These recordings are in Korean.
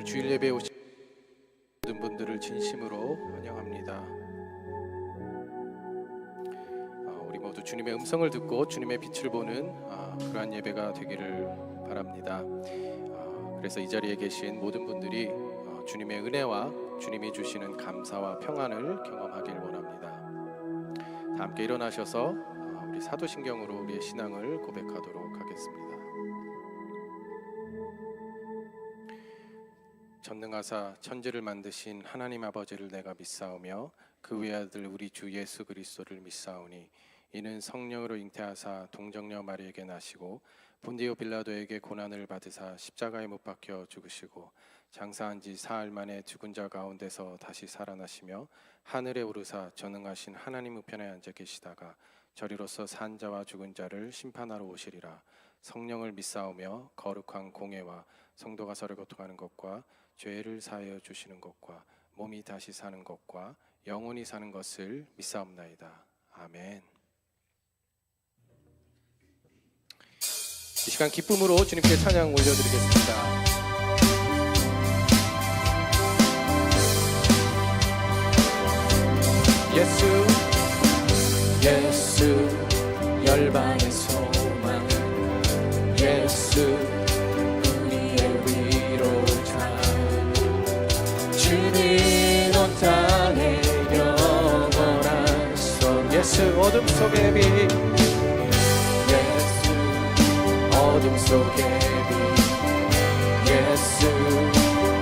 주일 예배에 오신 모든 분들을 진심으로 환영합니다. 우리 모두 주님의 음성을 듣고 주님의 빛을 보는 그러한 예배가 되기를 바랍니다. 그래서 이 자리에 계신 모든 분들이 주님의 은혜와 주님이 주시는 감사와 평안을 경험하길 원합니다. 다 함께 일어나셔서 우리 사도신경으로 우리의 신앙을 고백하도록 하겠습니다. 전능하사 천지를 만드신 하나님 아버지를 내가 믿사오며 그 외아들 우리 주 예수 그리스도를 믿사오니 이는 성령으로 잉태하사 동정녀 마리에게 나시고 본디오 빌라도에게 고난을 받으사 십자가에 못 박혀 죽으시고 장사한 지 사흘 만에 죽은 자 가운데서 다시 살아나시며 하늘에 오르사 전능하신 하나님 우편에 앉아 계시다가 저리로서 산 자와 죽은 자를 심판하러 오시리라. 성령을 믿사오며 거룩한 공회와 성도가 서로 교통하는 것과 죄를 사하여 주시는 것과 몸이 다시 사는 것과 영원히 사는 것을 믿사옵나이다. 아멘. 이 시간 기쁨으로 주님께 찬양 올려드리겠습니다. 예수 열방의 소망 예수 우리의 위로자 주는 온 땅의 영원한 선 예수 어둠 속의 빛 예수 어둠 속의 빛 예수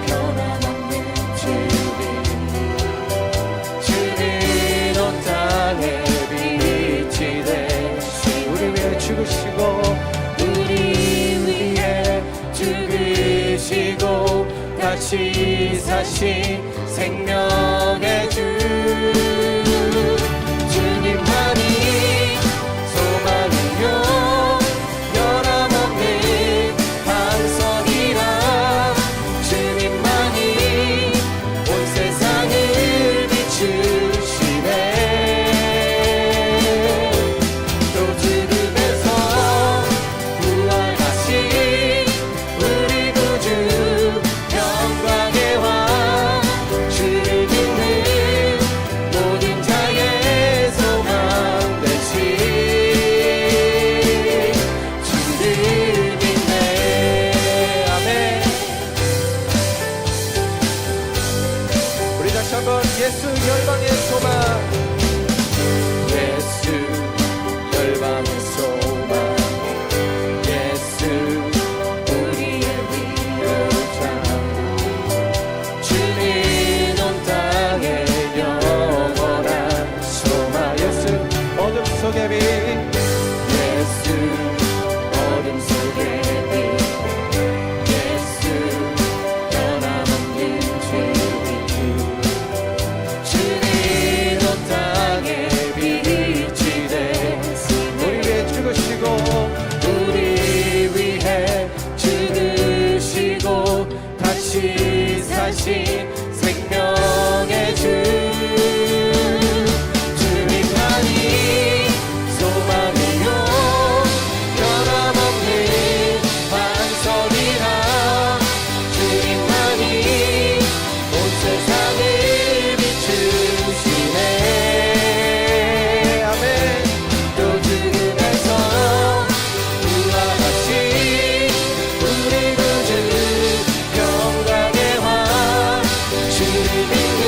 변함없는 주님 주는 온 땅의 빛이 되시 우리 위해 죽으시고 우리 위해 죽으시고 다시 사신 생명의 주 주님만이 소망이요 변함없는 반석이라 주님만이 온 세상을 비추시네 또 죽음에서 부활하신 우리 구주 영광의 왕 주를 믿는 모든 자의 소망 되신 주를 믿네 아멘. 우리 다시 한번 예수 열방의 소망 예수 열방의 소망 예수 우리의 위로자 주는 온 땅의 영원한 소망 예수 어둠 속의 빛 예수 어둠 속의 빛 예수 변함없는 주님 주는 온 땅의 빛이 되신 우리 위해 죽으시고 우리 위해 죽으시고 다시 사신 생명의 주 주님만이 소망이요 변함없는 반석이라 주님만이 온 세상을 비추시네 아멘. 또 죽음에서 부활하신 우리 구주 영광의 왕 주를 믿는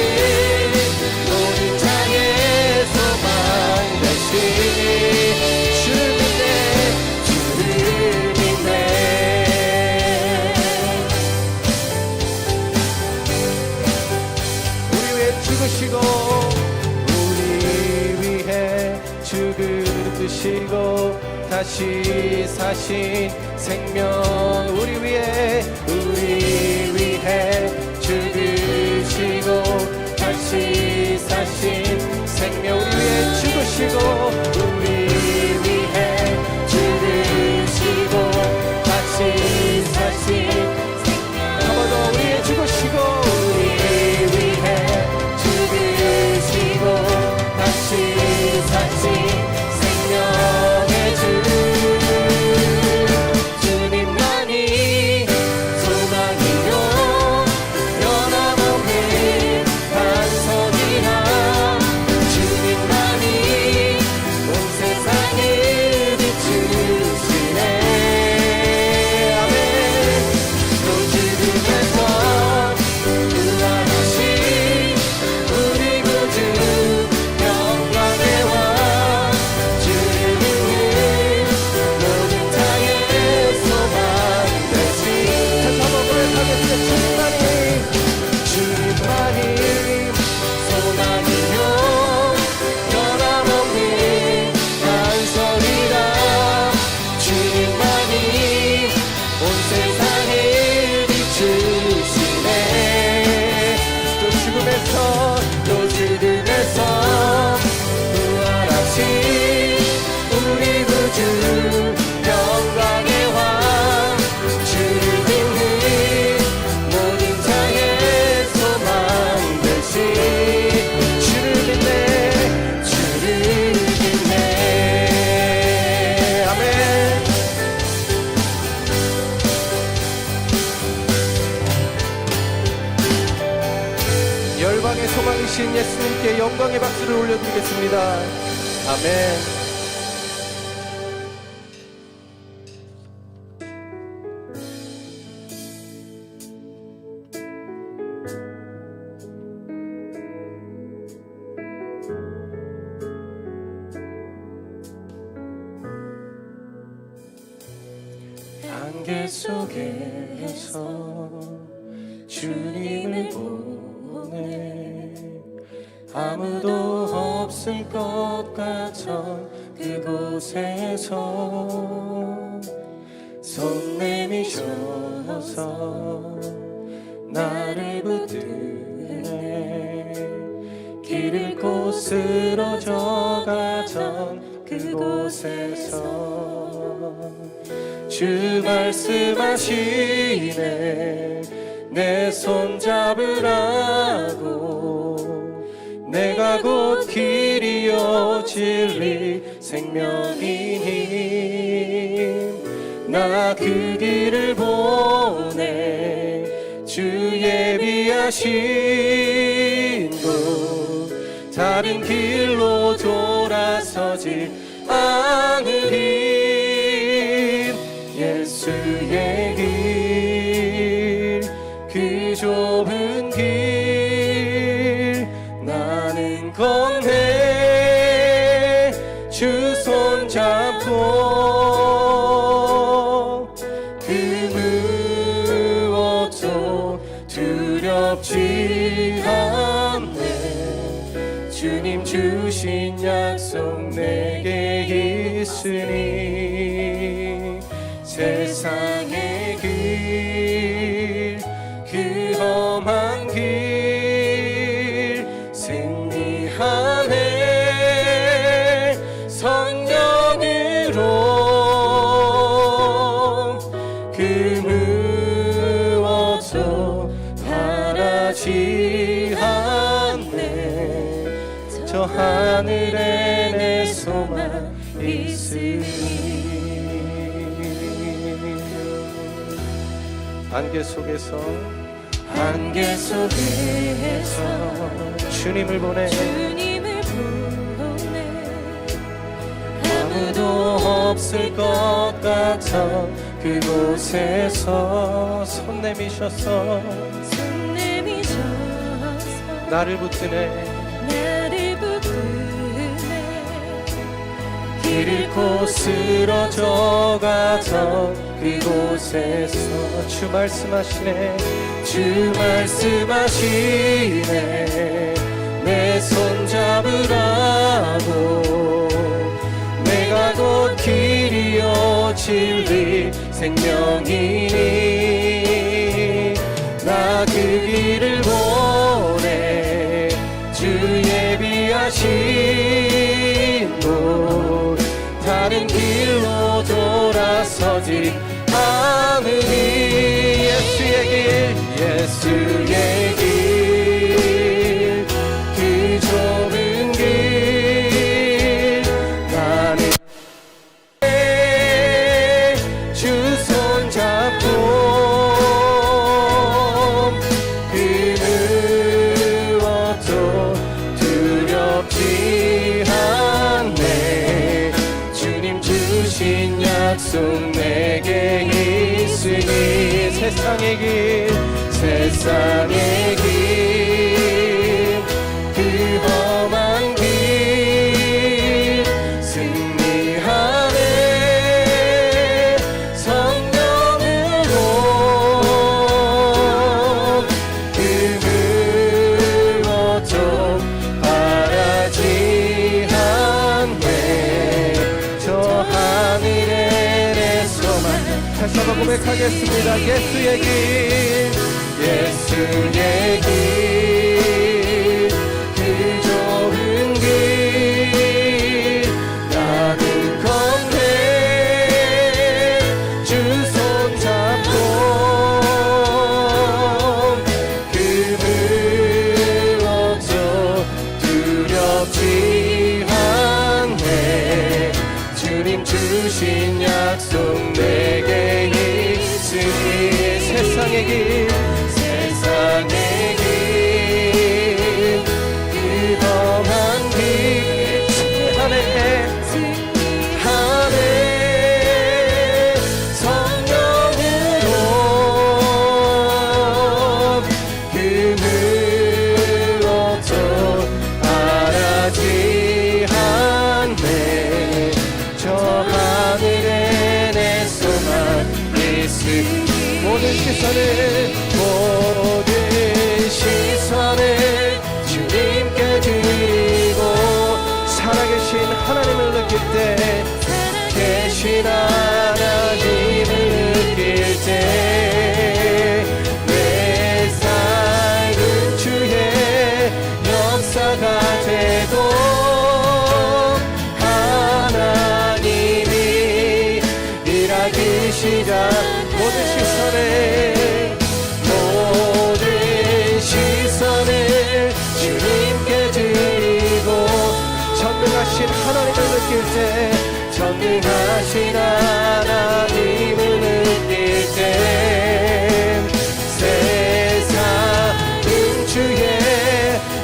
모든 자의 소망 되신 주를 믿네 우리 위해 죽으시고 우리 위해 죽으시고 다시 사신 생명 우리 위해 죽으시고 다시 사신 생명 우리 위해 죽으시고 우리 위해 죽으시고 다시 사신 한 번 더 우리 위해 죽으시고 우리 위해 죽으시고 다시 사신 생명의 주 주님만이 소망이요 소망이신 예수님께 영광의 박수를 올려드리겠습니다. 아멘. 안개 속에서 주님을 보내 아무도 없을 것 같던 그곳에서 손 내미셔서 나를 붙드네 길 잃고 쓰러져 가던 그곳에서 주 말씀하시네 내 손 잡으라고 내가 곧 길이요 진리 생명이니 나 그 길을 보내 주 예비하신 곳 다른 길로 돌아서지 않으리 예수의 길, 그 좁은 길 나는 건네 주 손 잡고 그 무엇도 두렵지 않네 주님 주신 약속 내게 있으니 세상의 길, 그 험한 길 승리하네 성령으로 그 무엇도 바라지 않네 저 하늘에 내 소망 있으니 안개 속에서 주님을 보내 아무도 없을 것 같아 그곳에서 손 내미셔서 나를 붙드네 길 잃고 쓰러져 가던 그곳에서 주 말씀하시네 주 말씀하시네 내 손 잡으라고 내가 곧 길이요 진리 생명이니 나 그 길을 보내 주 예비하신 곳 다른 길로 돌아서지 않으니 예수의 길 그 좁은 길 나는 주 손 잡고 그 무엇도 두렵지 않네 주님 주신 약속 내게 있으니 세상의 길 그 험한 길 승리하네 성령으로 그 무엇도 바라지 않네 저 하늘에 내 소망 다시 한번 고백하겠습니다. 예수의 길 그 좁은 길 나는 건네 주 손 잡고 그 무엇도 두렵지 않네 주님 주신 약속 내게 있으니 세상의 길 시선을 주님께 드리고 살아계신 하나님을 느낄 때 계신 하나님을 느낄 때 내 삶은 주의 역사가 되고 하나님이 일하기 시작 모든 시선을 주님께 드리고 전능하신 하나님을 느낄 때 전능하신 하나님을 느낄 때 세상은 주의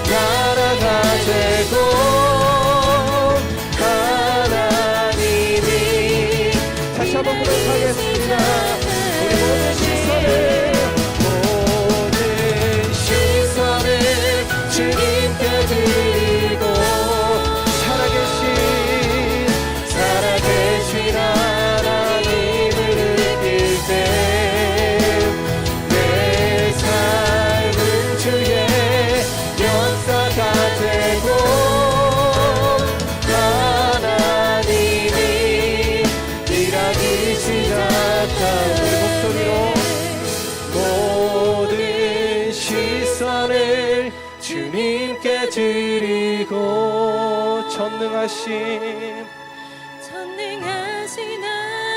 나라가 되고 하나님이 다시 한번 고백하겠습니다. 우리 모든 시선을 주님께 드리고 살아계신 하나님을 느낄 때 내 삶은 주의 역사가 되고 하나님이 일하기 시작한 우리 목소리로 모든 시선을 주님께 드리고 전능하신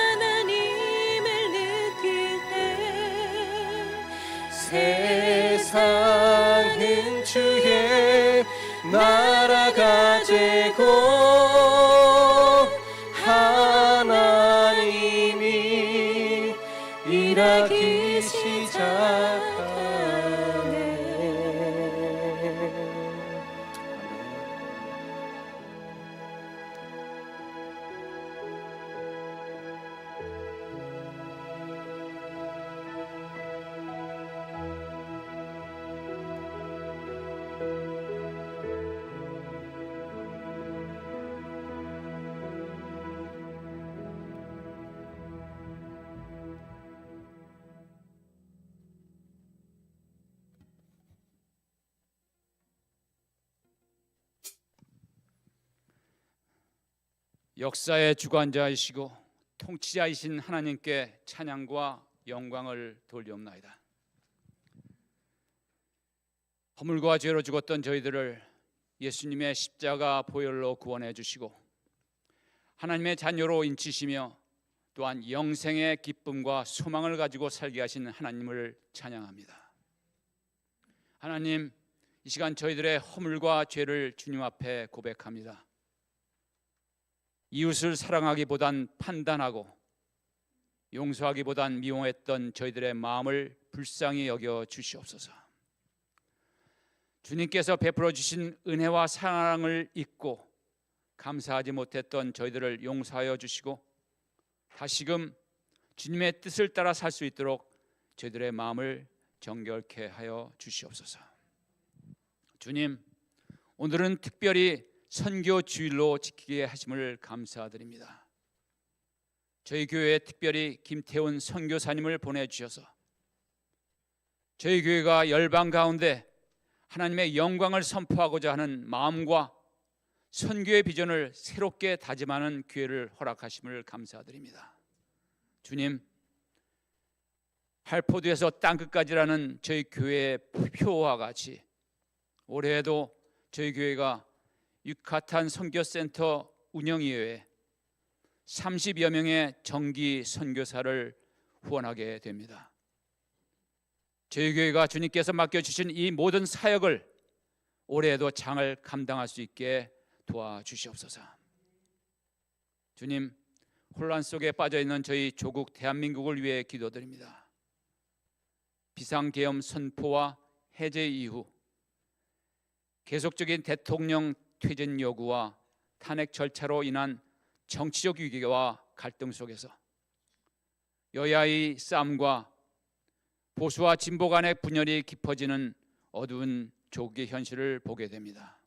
하나님을 느낄 때 세상은 주의 나라가 되고 하나님이 일하기 시작하네. 역사의 주관자이시고 통치자이신 하나님께 찬양과 영광을 돌리옵나이다. 허물과 죄로 죽었던 저희들을 예수님의 십자가 보혈로 구원해 주시고 하나님의 자녀로 인치시며 또한 영생의 기쁨과 소망을 가지고 살게 하신 하나님을 찬양합니다. 하나님, 이 시간 저희들의 허물과 죄를 주님 앞에 고백합니다. 이웃을 사랑하기보단 판단하고 용서하기보단 미워했던 저희들의 마음을 불쌍히 여겨 주시옵소서. 주님께서 베풀어 주신 은혜와 사랑을 잊고 감사하지 못했던 저희들을 용서하여 주시고 다시금 주님의 뜻을 따라 살 수 있도록 저희들의 마음을 정결케 하여 주시옵소서. 주님, 오늘은 특별히 선교 주일로 지키게 하심을 감사드립니다. 저희 교회에 특별히 김태훈 선교사님을 보내주셔서 저희 교회가 열방 가운데 하나님의 영광을 선포하고자 하는 마음과 선교의 비전을 새롭게 다짐하는 기회를 허락하심을 감사드립니다. 주님, 할포도에서 땅끝까지라는 저희 교회의 표와 같이 올해에도 저희 교회가 유카탄 선교센터 운영위원회에 30여 명의 정기 선교사를 후원하게 됩니다. 저희 교회가 주님께서 맡겨주신 이 모든 사역을 올해에도 장을 감당할 수 있게 도와주시옵소서. 주님, 혼란 속에 빠져있는 저희 조국 대한민국을 위해 기도드립니다. 비상계엄 선포와 해제 이후 계속적인 대통령 퇴진 요구와 탄핵 절차로 인한 정치적 위기와 갈등 속에서 여야의 싸움과 보수와 진보 간의 분열이 깊어지는 어두운 조국의 현실을 보게 됩니다.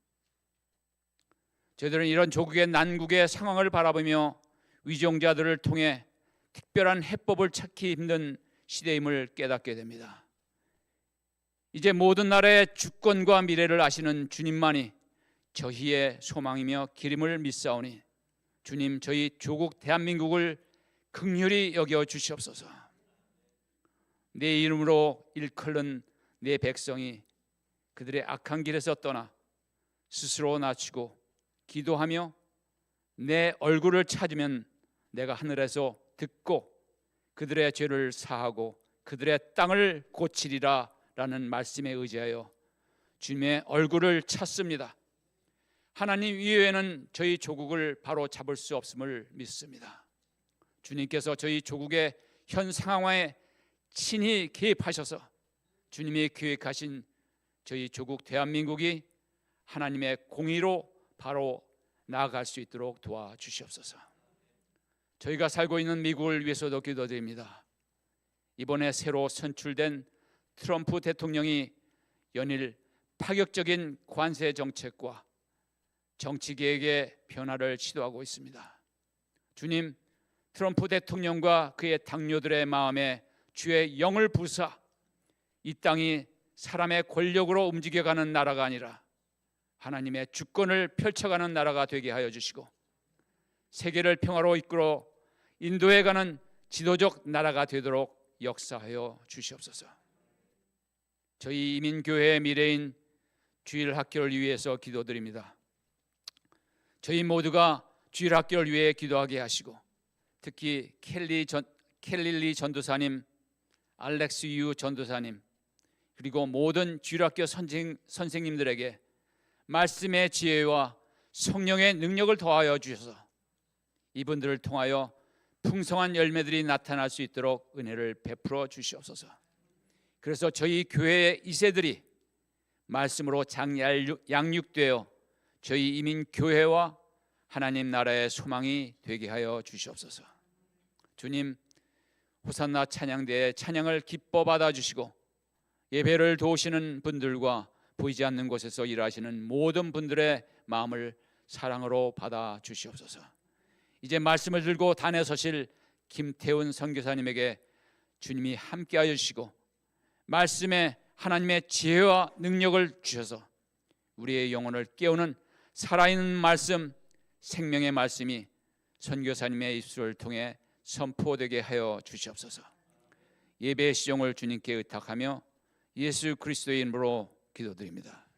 저희들은 이런 조국의 난국의 상황을 바라보며 위정자들을 통해 특별한 해법을 찾기 힘든 시대임을 깨닫게 됩니다. 이제 모든 나라의 주권과 미래를 아시는 주님만이 저희의 소망이며 길임을 믿사오니 주님, 저희 조국 대한민국을 긍휼히 여겨 주시옵소서. 내 이름으로 일컬는 내 백성이 그들의 악한 길에서 떠나 스스로 낮추고 기도하며 내 얼굴을 찾으면 내가 하늘에서 듣고 그들의 죄를 사하고 그들의 땅을 고치리라 라는 말씀에 의지하여 주님의 얼굴을 찾습니다. 하나님 이외에는 저희 조국을 바로 잡을 수 없음을 믿습니다. 주님께서 저희 조국의 현 상황에 친히 개입하셔서 주님이 계획하신 저희 조국 대한민국이 하나님의 공의로 바로 나아갈 수 있도록 도와주시옵소서. 저희가 살고 있는 미국을 위해서도 기도드립니다. 이번에 새로 선출된 트럼프 대통령이 연일 파격적인 관세 정책과 정치 계획의 변화를 시도하고 있습니다. 주님, 트럼프 대통령과 그의 당뇨들의 마음에 주의 영을 부사 이 땅이 사람의 권력으로 움직여가는 나라가 아니라 하나님의 주권을 펼쳐가는 나라가 되게 하여 주시고 세계를 평화로 이끌어 인도에 가는 지도적 나라가 되도록 역사하여 주시옵소서. 저희 이민교회의 미래인 주일학교를 위해서 기도드립니다. 저희 모두가 주일학교를 위해 기도하게 하시고 특히 켈릴리 전도사님, 알렉스 유 전도사님 그리고 모든 주일학교 선생님들에게 말씀의 지혜와 성령의 능력을 더하여 주셔서 이분들을 통하여 풍성한 열매들이 나타날 수 있도록 은혜를 베풀어 주시옵소서. 그래서 저희 교회의 이세들이 말씀으로 양육되어 저희 이민교회와 하나님 나라의 소망이 되게 하여 주시옵소서. 주님, 호산나 찬양대의 찬양을 기뻐 받아주시고 예배를 도우시는 분들과 보이지 않는 곳에서 일하시는 모든 분들의 마음을 사랑으로 받아 주시옵소서. 이제 말씀을 들고 단에 서실 김태훈 선교사님에게 주님이 함께하여 주시고 말씀에 하나님의 지혜와 능력을 주셔서 우리의 영혼을 깨우는 살아있는 말씀, 생명의 말씀이 선교사님의 입술을 통해 선포되게 하여 주시옵소서. 예배의 시종을 주님께 의탁하며 예수 그리스도의 이름으로 기도드립니다.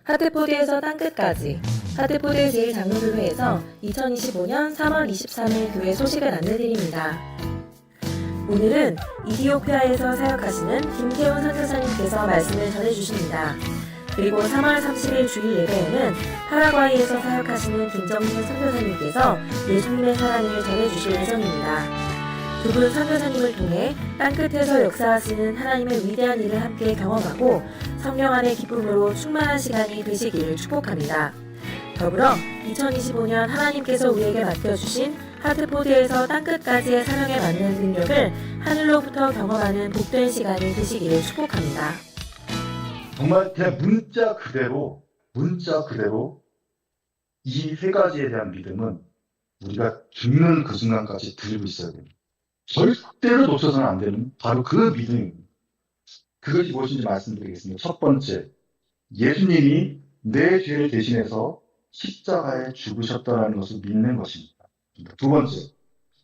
하트포드에서 땅끝까지 하트포드 제1장로교회에서 2025년 3월 23일 교회 소식을 안내드립니다. 오늘은 이디오피아에서 사역하시는 김태훈 선교사님께서 말씀을 전해주십니다. 그리고 3월 30일 주일 예배에는 파라과이에서 사역하시는 김정민 선교사님께서 예수님의 사랑을 전해주실 예정입니다. 두 분 선교사님을 통해 땅끝에서 역사하시는 하나님의 위대한 일을 함께 경험하고 성령 안의 기쁨으로 충만한 시간이 되시기를 축복합니다. 더불어 2025년 하나님께서 우리에게 맡겨주신 하트포드에서 땅끝까지의 사명에 맞는 능력을 하늘로부터 경험하는 복된 시간이 되시기를 축복합니다. 정말 그냥 문자 그대로 이 세 가지에 대한 믿음은 우리가 죽는 그 순간까지 들고 있어야 됩니다. 절대로 놓쳐서는 안 되는 바로 그 믿음입니다. 그것이 무엇인지 말씀드리겠습니다. 첫 번째, 예수님이 내 죄를 대신해서 십자가에 죽으셨다는 것을 믿는 것입니다. 두 번째,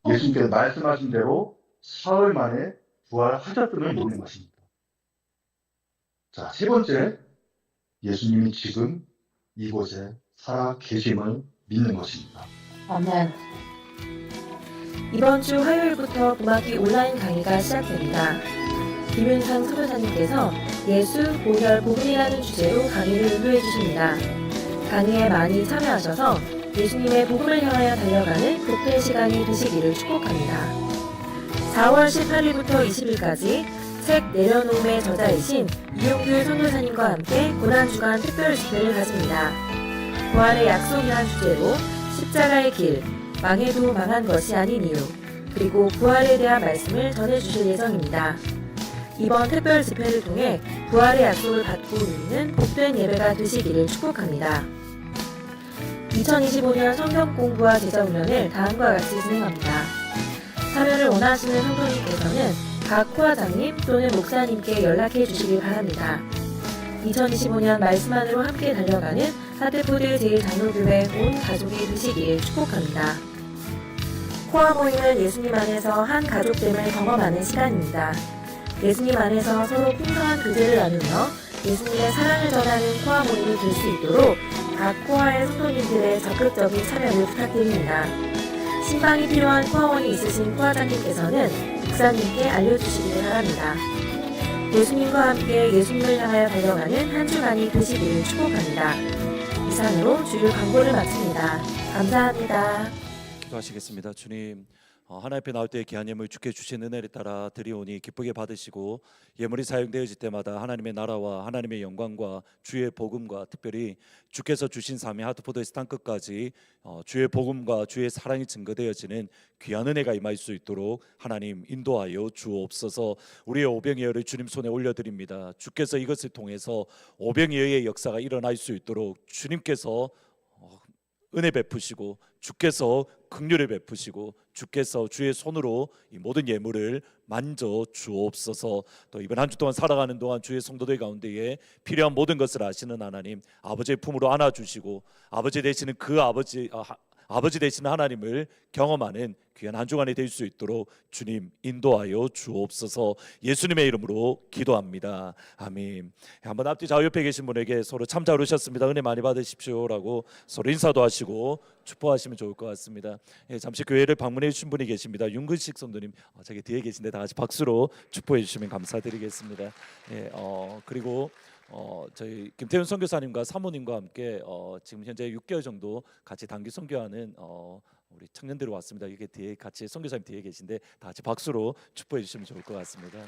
예수님께서 말씀하신 대로 사흘 만에 부활하셨음을 믿는 것입니다. 자, 세 번째, 예수님이 지금 이곳에 살아 계심을 믿는 것입니다. 아멘. 이번 주 화요일부터 봄학기 온라인 강의가 시작됩니다. 김윤상 선교사님께서 예수, 보혈, 복음이라는 주제로 강의를 인도해 주십니다. 강의에 많이 참여하셔서 예수님의 복음을 향하여 달려가는 복된 시간이 되시기를 축복합니다. 4월 18일부터 20일까지 책 내려놓음의 저자이신 이용규 선교사님과 함께 고난주간 특별 집회를 가집니다. 부활의 약속이란 주제로 십자가의 길, 망해도 망한 것이 아닌 이유, 그리고 부활에 대한 말씀을 전해주실 예정입니다. 이번 특별 집회를 통해 부활의 약속을 받고 누리는 복된 예배가 되시기를 축복합니다. 2025년 성경 공부와 제자 훈련을 다음과 같이 진행합니다. 참여를 원하시는 성도님께서는 각 코아장님 또는 목사님께 연락해 주시길 바랍니다. 2025년 말씀 안으로 함께 달려가는 하트포드 제1장로교회 온 가족이 되시기를 축복합니다. 코아 모임은 예수님 안에서 한 가족됨을 경험하는 시간입니다. 예수님 안에서 서로 풍성한 교제를 나누며 예수님의 사랑을 전하는 코아 모임이 될 수 있도록 각 코아의 성도님들의 적극적인 참여를 부탁드립니다. 신방이 필요한 코아원이 있으신 코아장님께서는 목사님께 알려주시기를 바랍니다. 예수님과 함께 예수님을 향하여 달려가는 한 주간이 되시기를 축복합니다. 이상으로 주일 광고를 마칩니다. 감사합니다. 기도하시겠습니다. 주님, 하나님 앞에 나올 때 귀한 예물 주께 주신 은혜를 따라 드리오니 기쁘게 받으시고 예물이 사용되어질 때마다 하나님의 나라와 하나님의 영광과 주의 복음과 특별히 주께서 주신 삶의 하트포드에서 땅끝까지 주의 복음과 주의 사랑이 증거되어지는 귀한 은혜가 임할 수 있도록 하나님 인도하여 주옵소서. 우리의 오병이어를 주님 손에 올려드립니다. 주께서 이것을 통해서 오병이어의 역사가 일어날 수 있도록 주님께서 은혜 베푸시고 주께서 긍휼을 베푸시고 주께서 주의 손으로 이 모든 예물을 만져 주옵소서. 또 이번 한 주 동안 살아가는 동안 주의 성도들 가운데에 필요한 모든 것을 아시는 하나님, 아버지의 품으로 안아주시고 아버지 되시는 그 아버지 되시는 하나님을 경험하는 귀한 한 주간이 될 수 있도록 주님 인도하여 주옵소서. 예수님의 이름으로 기도합니다. 아멘. 한번 앞뒤 좌우 옆에 계신 분에게 서로 참 잘 오셨습니다, 은혜 많이 받으십시오라고 서로 인사도 하시고 축복하시면 좋을 것 같습니다. 잠시 교회를 방문해 주신 분이 계십니다. 윤근식 성도님, 저기 뒤에 계신데 다 같이 박수로 축복해 주시면 감사드리겠습니다. 그리고 저희 김태훈 선교사님과 사모님과 함께 지금 현재 6개월 정도 같이 단기 선교하는 우리 청년들이 왔습니다. 이게 뒤에 같이 선교사님 뒤에 계신데 다 같이 박수로 축복해 주시면 좋을 것 같습니다.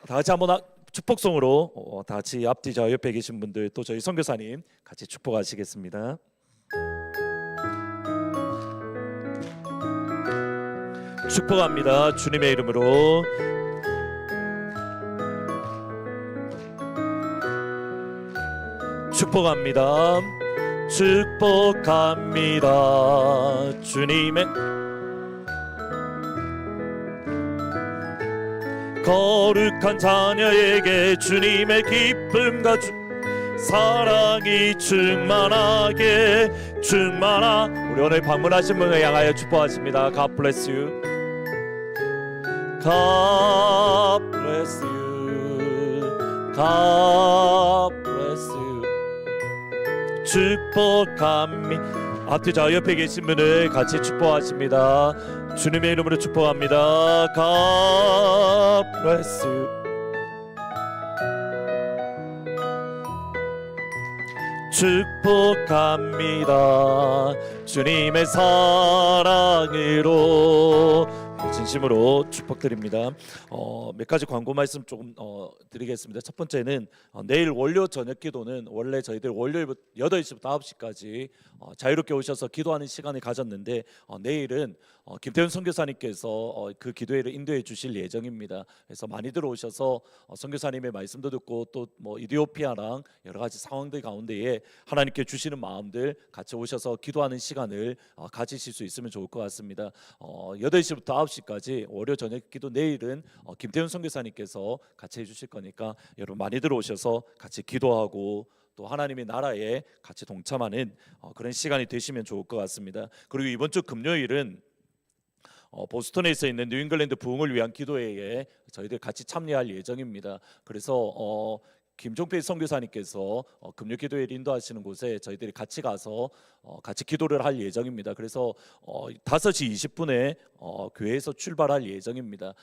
다 같이 한번 축복송으로 다 같이 앞뒤 좌우 옆에 계신 분들 또 저희 선교사님 같이 축복하시겠습니다. 축복합니다. 주님의 이름으로. 축복합니다. 축복합니다. 주님의 거룩한 자녀에게 주님의 기쁨과 사랑이 충만하게 우리 오늘 방문하신 분을 향하여 축복하십니다. God bless you. God bless you. God 축복합니다. 앞뒤좌우 옆에 계신 분을 같이 축복하십니다. 주님의 이름으로 축복합니다. God bless you. 축복합니다. 주님의 사랑으로 진심으로 축복드립니다. 몇 가지 광고 말씀 조금 드리겠습니다. 첫 번째는 내일 월요 저녁 기도는 원래 저희들 월요일부터 8시부터 9시까지 자유롭게 오셔서 기도하는 시간을 가졌는데 내일은 김태훈 선교사님께서 그 기도회를 인도해 주실 예정입니다. 그래서 많이들 오셔서 선교사님의 말씀도 듣고 또 뭐 이디오피아랑 여러 가지 상황들 가운데에 하나님께 주시는 마음들 같이 오셔서 기도하는 시간을 가지실 수 있으면 좋을 것 같습니다. 8시부터 9시까지 월요 저녁 기도 내일은 김태훈 선교사님께서 같이 해주실 거니까 여러분 많이들 오셔서 같이 기도하고 또 하나님의 나라에 같이 동참하는 그런 시간이 되시면 좋을 것 같습니다. 그리고 이번 주 금요일은 보스턴에 있는 뉴잉글랜드 부흥을 위한 기도회에 저희들 같이 참여할 예정입니다. 그래서 김종필 선교사님께서 금요 기도회를 인도하시는 곳에 저희들이 같이 가서 같이 기도를 할 예정입니다. 그래서 5시 20분에 교회에서 출발할 예정입니다.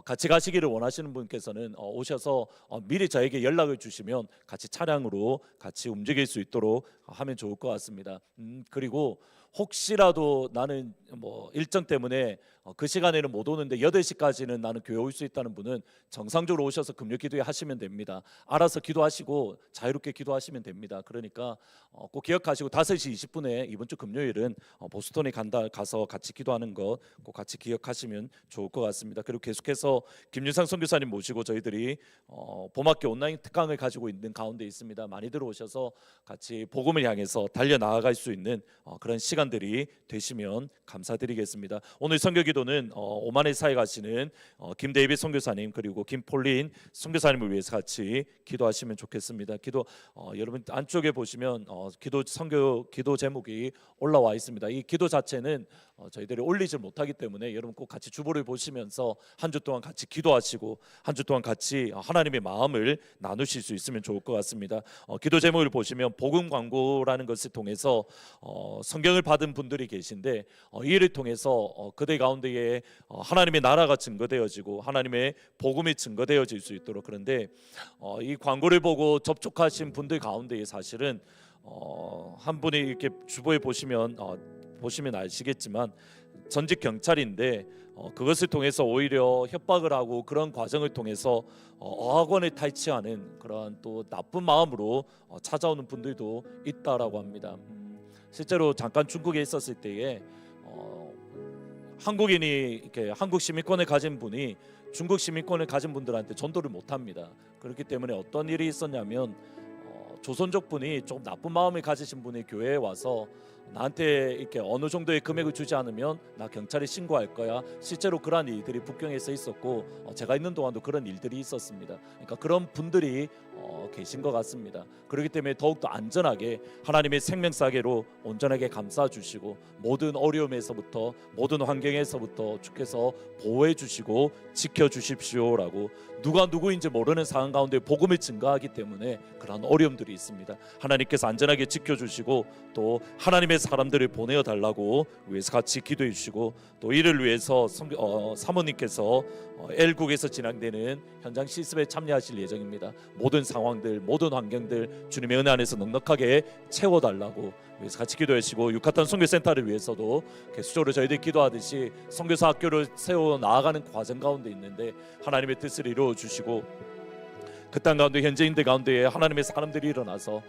같이 가시기를 원하시는 분께서는 오셔서 미리 저에게 연락을 주시면 같이 차량으로 같이 움직일 수 있도록 하면 좋을 것 같습니다. 그리고 혹시라도 나는 뭐 일정 때문에 그 시간에는 못 오는데 8시까지는 나는 교회 올 수 있다는 분은 정상적으로 오셔서 금요 기도회 하시면 됩니다. 알아서 기도하시고 자유롭게 기도하시면 됩니다. 그러니까 꼭 기억하시고 5시 20분에 이번 주 금요일은 보스턴에 가서 같이 기도하는 것 꼭 같이 기억하시면 좋을 것 같습니다. 그리고 계속해서 김윤상 선교사님 모시고 저희들이 봄학교 온라인 특강을 가지고 있는 가운데 있습니다. 많이들 오셔서 같이 복음을 향해서 달려나아갈 수 있는 그런 시간들이 되시면 감사드리겠습니다. 오늘 선교 기도는 오만에 사에 가시는 김데이빗 선교사님 그리고 김폴린 선교사님을 위해서 같이 기도하시면 좋겠습니다. 여러분 안쪽에 보시면 기도 제목이 올라와 있습니다. 이 기도 자체는 저희들이 올리지 못하기 때문에 여러분 꼭 같이 주보를 보시면서 한 주 동안 같이 기도하시고 한 주 동안 같이 하나님의 마음을 나누실 수 있으면 좋을 것 같습니다. 기도 제목을 보시면 복음 광고라는 것을 통해서 성경을 받은 분들이 계신데 이 일을 통해서 그들 가운데에 하나님의 나라가 증거되어지고 하나님의 복음이 증거되어질 수 있도록. 그런데 이 광고를 보고 접촉하신 분들 가운데에 사실은 한 분이 이렇게 주보에 보시면 아시겠지만 전직 경찰인데 그것을 통해서 오히려 협박을 하고 그런 과정을 통해서 어학원을 탈취하는 그런 또 나쁜 마음으로 찾아오는 분들도 있다라고 합니다. 실제로 잠깐 중국에 있었을 때에 한국인이 이렇게 한국 시민권을 가진 분이 중국 시민권을 가진 분들한테 전도를 못합니다. 그렇기 때문에 어떤 일이 있었냐면 조선족 분이 좀 나쁜 마음을 가지신 분이 교회에 와서 나한테 이렇게 어느 정도의 금액을 주지 않으면 나 경찰에 신고할 거야. 실제로 그러한 일들이 북경에서 있었고 제가 있는 동안도 그런 일들이 있었습니다. 그러니까 그런 분들이 계신 것 같습니다. 그렇기 때문에 더욱더 안전하게 하나님의 생명사계로 온전하게 감싸 주시고 모든 어려움에서부터 모든 환경에서부터 주께서 보호해 주시고 지켜 주십시오라고 누가 누구인지 모르는 상황 가운데 복음을 증거하기 때문에 그런 어려움들이 있습니다. 하나님께서 안전하게 지켜주시고 또 하나님의 사람들을 보내어 달라고 위해서 같이 기도해 주시고 또 이를 위해서 사모님께서 L국에서 진행되는 현장 실습에 참여하실 예정입니다. 모든 상황들 모든 환경들 주님의 은혜 안에서 넉넉하게 채워달라고 위해서 같이 기도하시고 유카탄 선교센터를 위해서도 계속적으로 저희들이 기도하듯이 선교사 학교를 세워 나아가는 과정 가운데 있는데 하나님의 뜻을 이루어 주시고 그 땅 가운데 현재인들 가운데에 하나님의 사람들이 일어나서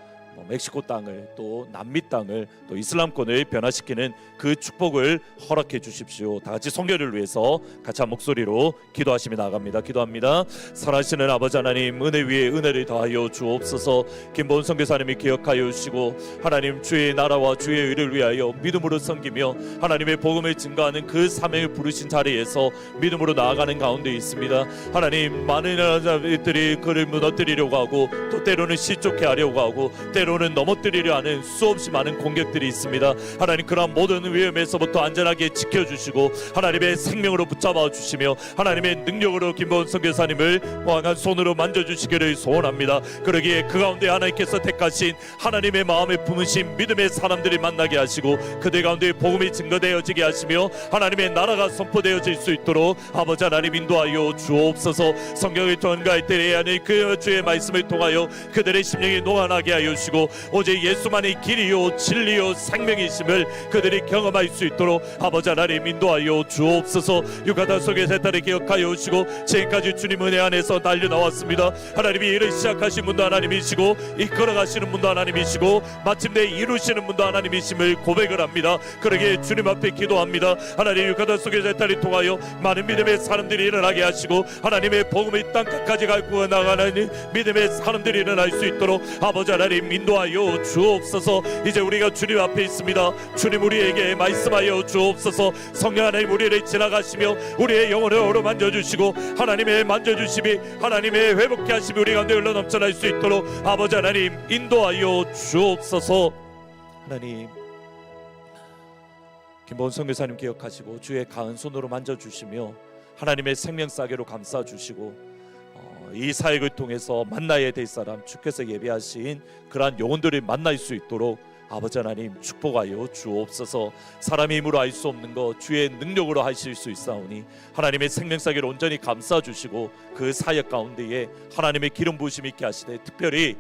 멕시코 땅을 또 남미 땅을 또 이슬람권을 변화시키는 그 축복을 허락해 주십시오. 다 같이 선교를 위해서 같이 한 목소리로 기도하시며 나갑니다. 기도합니다. 사랑하시는 아버지 하나님 은혜 위에 은혜를 더하여 주옵소서. 김보은 선교사님이 기억하여 주시고 하나님 주의 나라와 주의 의를 위하여 믿음으로 섬기며 하나님의 복음을 증거하는 그 사명을 부르신 자리에서 믿음으로 나아가는 가운데 있습니다. 하나님 많은 사람들이 그를 무너뜨리려고 하고 또 때로는 실족해 하려고 하고 때로는 때로는 넘어뜨리려 하는 수없이 많은 공격들이 있습니다. 하나님, 그러한 모든 위험에서부터 안전하게 지켜주시고 하나님의 생명으로 붙잡아 주시며 하나님의 능력으로 김보은 선교사님을 왕한 손으로 만져주시기를 소원합니다. 그러기에 그 가운데 하나님께서 택하신 하나님의 마음에 품으신 믿음의 사람들이 만나게 하시고 그들 가운데 복음이 증거되어지게 하시며 하나님의 나라가 선포되어질 수 있도록 아버지 하나님 인도하여 주옵소서. 성경을 통과할 때에 하는 그 주의 말씀을 통하여 그들의 심령이 노안하게 하여 주시고 오직 예수만이 길이요 진리요 생명이심을 그들이 경험할 수 있도록 아버지 하나님 인도하여 주옵소서. 유가다 속에 세탈을 기억하여 주시고 지금까지 주님 은혜 안에서 달려나왔습니다. 하나님이 일을 시작하신 분도 하나님이시고 이끌어가시는 분도 하나님이시고 마침내 이루시는 분도 하나님이심을 고백을 합니다. 그러기에 주님 앞에 기도합니다. 하나님, 유가다 속에 세탈을 통하여 많은 믿음의 사람들이 일어나게 하시고 하나님의 복음이 땅끝까지 갈고 나가는 믿음의 사람들이 일어날 수 있도록 아버지 하나님 인도하여 주옵소서. 이제 우리가 주님 앞에 있습니다. 주님, 우리에게 말씀하여 주옵소서. 성령 하나님, 우리를 지나가시며 우리의 영혼을 어루만져 주시고 하나님의 만져주심이 하나님의 회복케 하심이 우리 가운데 흘러 넘쳐날 수 있도록 아버지 하나님 인도하여 주옵소서. 하나님, 김보은 선교사님 기억하시고 주의 가은 손으로 만져주시며 하나님의 생명 싸개로 감싸주시고 이 사역을 통해서 만나야 될 사람, 주께서 예배하신 그러한 영혼들을 만날 수 있도록 아버지 하나님 축복하여 주옵소서. 사람의 힘으로 할 수 없는 것 주의 능력으로 하실 수 있사오니 하나님의 생명사기를 온전히 감싸주시고 그 사역 가운데에 하나님의 기름 부으심 있게 하시되 특별히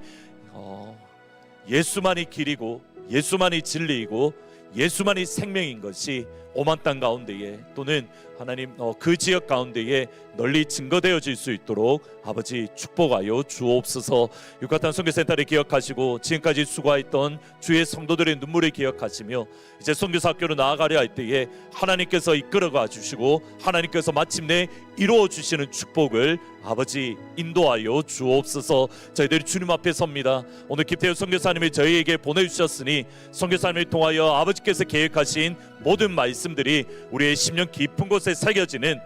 예수만이 길이고 예수만이 진리이고 예수만이 생명인 것이 오만 땅 가운데에 또는 하나님 그 지역 가운데에 널리 증거되어질 수 있도록 아버지 축복하여 주옵소서. 유카탄 선교센터를 기억하시고 지금까지 수고했던 주의 성도들의 눈물을 기억하시며 이제 선교사 학교로 나아가려 할 때에 하나님께서 이끌어가 주시고 하나님께서 마침내 이루어 주시는 축복을 아버지 인도하여 주옵소서. 저희들이 주님 앞에 섭니다. 오늘 김태우 선교사님이 저희에게 보내주셨으니 선교사님을 통하여 아버지께서 계획하신 모든 말씀들이 우리의 심령 깊은 곳에 새겨지는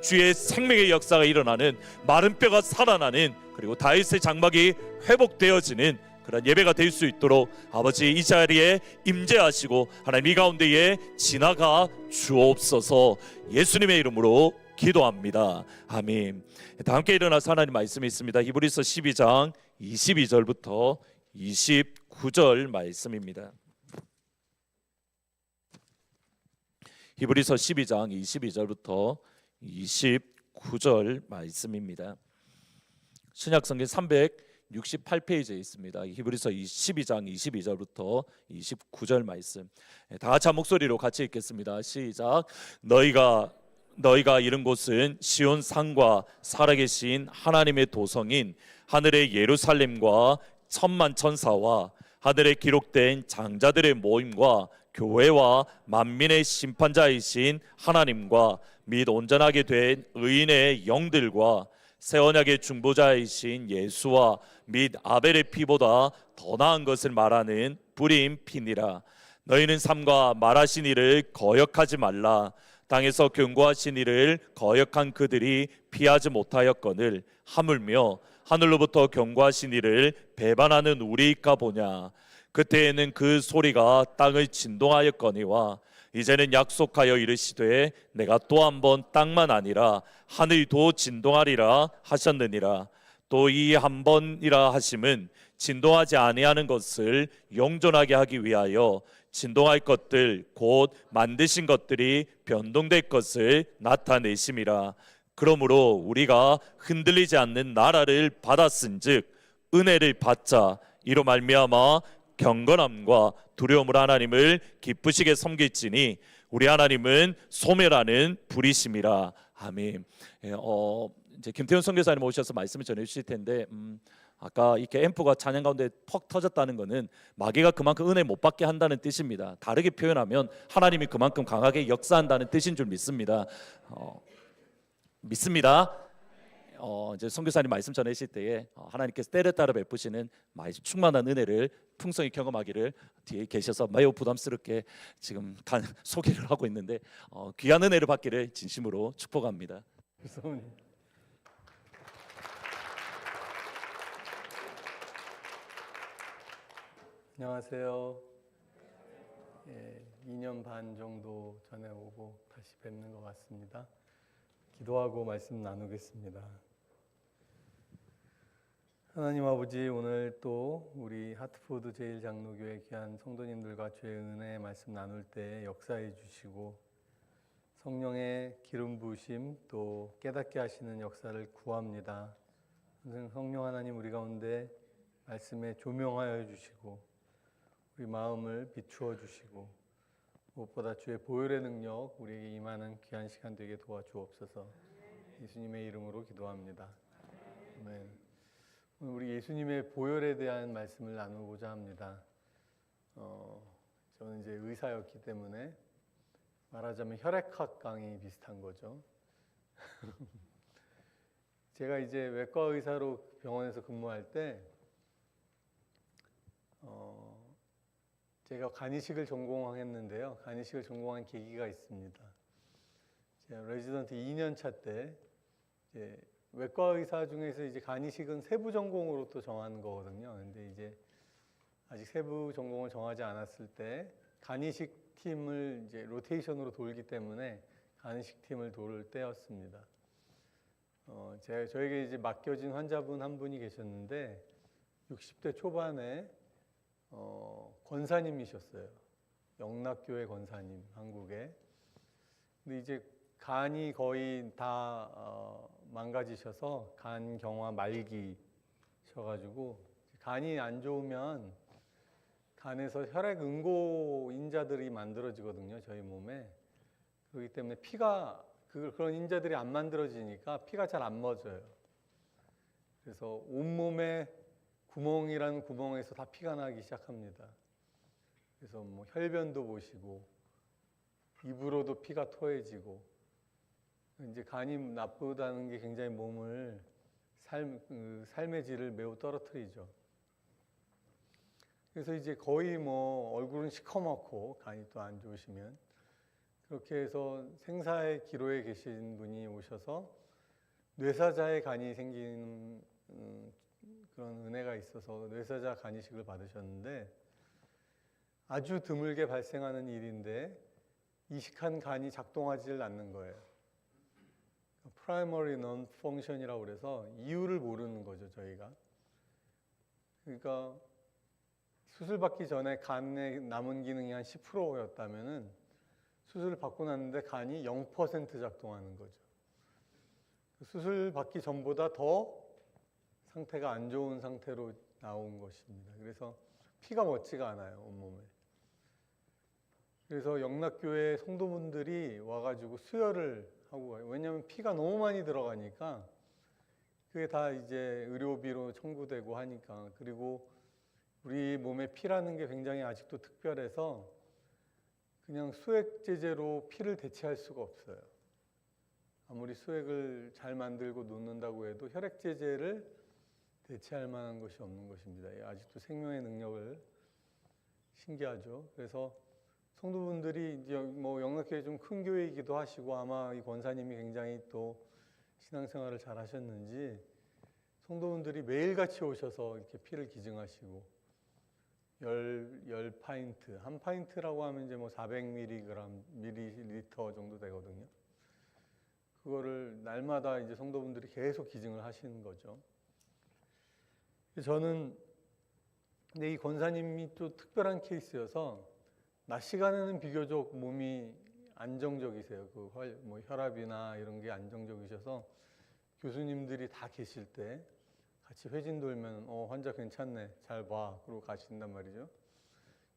주의 생명의 역사가 일어나는 마른 뼈가 살아나는 그리고 다윗의 장막이 회복되어지는 그런 예배가 될 수 있도록 아버지 이 자리에 임재하시고 하나님 이 가운데에 지나가 주옵소서. 예수님의 이름으로 기도합니다. 아멘. 다 함께 일어나서 하나님 말씀이 있습니다. 히브리서 12장 22절부터 29절 말씀입니다. 히브리서 12장 22절부터 29절 말씀입니다. 신약성경 368페이지에 있습니다. 히브리서 12장 22절부터 29절 말씀. 다 같이 한 목소리로 같이 읽겠습니다. 시작. 너희가 이른 곳은 시온 산과 살아계신 하나님의 도성인 하늘의 예루살렘과 천만 천사와 하늘에 기록된 장자들의 모임과 교회와 만민의 심판자이신 하나님과 및 온전하게 된 의인의 영들과 새 언약의 중보자이신 예수와 및 아벨의 피보다 더 나은 것을 말하는 불임 피니라. 너희는 삼가 말하신 이를 거역하지 말라. 땅에서 경고하신 이를 거역한 그들이 피하지 못하였거늘 하물며 하늘로부터 경고하신 이를 배반하는 우리일까 보냐. 그때에는 그 소리가 땅을 진동하였거니와 이제는 약속하여 이르시되 내가 또 한 번 땅만 아니라 하늘도 진동하리라 하셨느니라. 또 이 한 번이라 하심은 진동하지 아니하는 것을 영존하게 하기 위하여 진동할 것들 곧 만드신 것들이 변동될 것을 나타내심이라. 그러므로 우리가 흔들리지 않는 나라를 받았은즉 은혜를 받자. 이로 말미암아 경건함과 두려움으로 하나님을 기쁘시게 섬길지니 우리 하나님은 소멸하는 불이심이라. 아멘. 이제 김태훈 선교사님 오셔서 말씀을 전해 주실 텐데 아까 이렇게 앰프가 찬양 가운데 퍽 터졌다는 것은 마귀가 그만큼 은혜 못 받게 한다는 뜻입니다. 다르게 표현하면 하나님이 그만큼 강하게 역사한다는 뜻인 줄 믿습니다. 믿습니다. 이제 선교사님 말씀 전하실 때에 하나님께서 때를 따라 베푸시는 충만한 은혜를 풍성히 경험하기를 뒤에 계셔서 매우 부담스럽게 지금 소개를 하고 있는데 귀한 은혜를 받기를 진심으로 축복합니다. 안녕하세요. 2년 반 정도 전에 오고 다시 뵙는 것 같습니다. 기도하고 말씀 나누겠습니다. 하나님 아버지, 오늘 또 우리 하트포드 제1장로교회 귀한 성도님들과 주의 은혜의 말씀 나눌 때 역사해 주시고 성령의 기름 부으심 또 깨닫게 하시는 역사를 구합니다. 성령 하나님, 우리 가운데 말씀에 조명하여 주시고 우리 마음을 비추어 주시고 무엇보다 주의 보혈의 능력 우리에게 임하는 귀한 시간 되게 도와주옵소서. 예수님의 이름으로 기도합니다. 아멘. 오늘 우리 예수님의 보혈에 대한 말씀을 나누고자 합니다. 저는 이제 의사였기 때문에 말하자면 혈액학 강의 비슷한 거죠. 제가 이제 외과 의사로 병원에서 근무할 때 제가 간이식을 전공했는데요. 간이식을 전공한 계기가 있습니다. 제가 레지던트 2년 차 때 이제 외과 의사 중에서 이제 간이식은 세부 전공으로 또 정하는 거거든요. 근데 이제 아직 세부 전공을 정하지 않았을 때 간이식 팀을 이제 로테이션으로 돌기 때문에 간이식 팀을 돌 때였습니다. 저에게 이제 맡겨진 환자분 한 분이 계셨는데 60대 초반에 권사님이셨어요. 영락교회 권사님, 한국에. 근데 이제 간이 거의 다 망가지셔서 간경화 말기셔가지고 간이 안 좋으면 간에서 혈액 응고 인자들이 만들어지거든요, 저희 몸에. 그렇기 때문에 피가 그런 인자들이 안 만들어지니까 피가 잘 안 멎어요. 그래서 온몸에 구멍이라는 구멍에서 다 피가 나기 시작합니다. 그래서 뭐 혈변도 보시고 입으로도 피가 토해지고 이제 간이 나쁘다는 게 굉장히 몸을 삶의 질을 매우 떨어뜨리죠. 그래서 이제 거의 뭐 얼굴은 시커멓고 간이 또 안 좋으시면 그렇게 해서 생사의 기로에 계신 분이 오셔서 뇌사자의 간이 생기는 그런 은혜가 있어서 뇌사자 간이식을 받으셨는데 아주 드물게 발생하는 일인데 이식한 간이 작동하지를 않는 거예요. Primary Non-Function이라고 그래서 이유를 모르는 거죠, 저희가. 그러니까 수술 받기 전에 간에 남은 기능이 한 10%였다면은 수술을 받고 났는데 간이 0% 작동하는 거죠. 수술 받기 전보다 더 상태가 안 좋은 상태로 나온 것입니다. 그래서 피가 멎지가 않아요, 온몸에. 그래서 영락교회 성도분들이 와가지고 수혈을 하고 가요. 왜냐하면 피가 너무 많이 들어가니까 그게 다 이제 의료비로 청구되고 하니까. 그리고 우리 몸에 피라는 게 굉장히 아직도 특별해서 그냥 수액제제로 피를 대체할 수가 없어요. 아무리 수액을 잘 만들고 놓는다고 해도 혈액제제를 대체할 만한 것이 없는 것입니다. 아직도 생명의 능력을 신기하죠. 그래서 성도분들이 이제 뭐 영락교회 좀 큰 교회이기도 하시고 아마 이 권사님이 굉장히 또 신앙생활을 잘 하셨는지 성도분들이 매일같이 오셔서 이렇게 피를 기증하시고 10파인트, 한 파인트라고 하면 이제 뭐 400mg, 밀리리터 정도 되거든요. 그거를 날마다 이제 성도분들이 계속 기증을 하시는 거죠. 저는 근데 이 권사님이 또 특별한 케이스여서 낮 시간에는 비교적 몸이 안정적이세요. 뭐 혈압이나 이런 게 안정적이셔서 교수님들이 다 계실 때 같이 회진 돌면 환자 괜찮네, 잘 봐, 그러고 가신단 말이죠.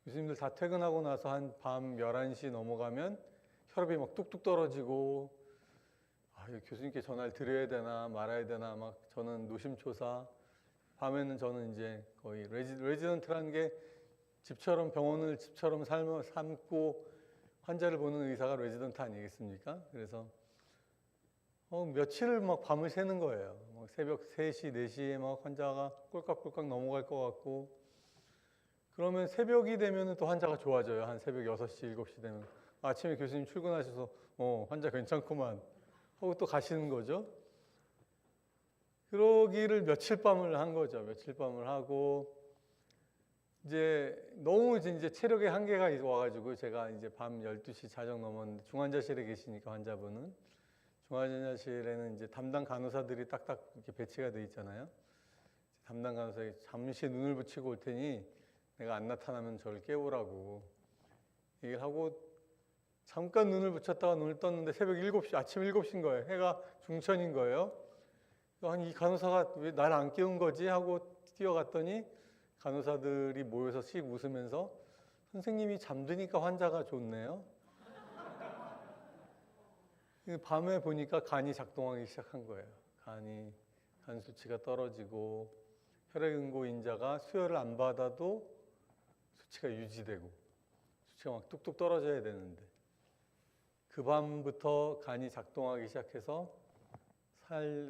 교수님들 다 퇴근하고 나서 한 밤 11시 넘어가면 혈압이 막 뚝뚝 떨어지고 교수님께 전화를 드려야 되나 말아야 되나 막 저는 노심초사. 밤에는 저는 이제 거의 레지던트라는 게 집처럼 병원을 집처럼 삼고 환자를 보는 의사가 레지던트 아니겠습니까? 그래서 며칠을 막 밤을 새는 거예요. 막 새벽 3시, 4시에 막 환자가 꼴깍꼴깍 넘어갈 것 같고 그러면 새벽이 되면 또 환자가 좋아져요. 한 새벽 6시, 7시 되면 아침에 교수님 출근하셔서 환자 괜찮구만 하고 또 가시는 거죠. 그러기를 며칠 밤을 한 거죠. 며칠 밤을 하고 이제 너무 이제 체력의 한계가 와가지고 제가 이제 밤 12시 자정 넘었는데 중환자실에 계시니까 환자분은 중환자실에는 이제 담당 간호사들이 딱딱 이렇게 배치가 돼 있잖아요. 담당 간호사에 잠시 눈을 붙이고 올 테니 내가 안 나타나면 저를 깨우라고 얘기를 하고 잠깐 눈을 붙였다가 눈을 떴는데 새벽 7시, 아침 7시인 거예요. 해가 중천인 거예요. 아니, 이 간호사가 왜 날 안 깨운 거지? 하고 뛰어갔더니 간호사들이 모여서 씩 웃으면서 선생님이 잠드니까 환자가 좋네요. 밤에 보니까 간이 작동하기 시작한 거예요. 간 수치가 떨어지고 혈액응고인자가 수혈을 안 받아도 수치가 유지되고 수치가 막 뚝뚝 떨어져야 되는데 그 밤부터 간이 작동하기 시작해서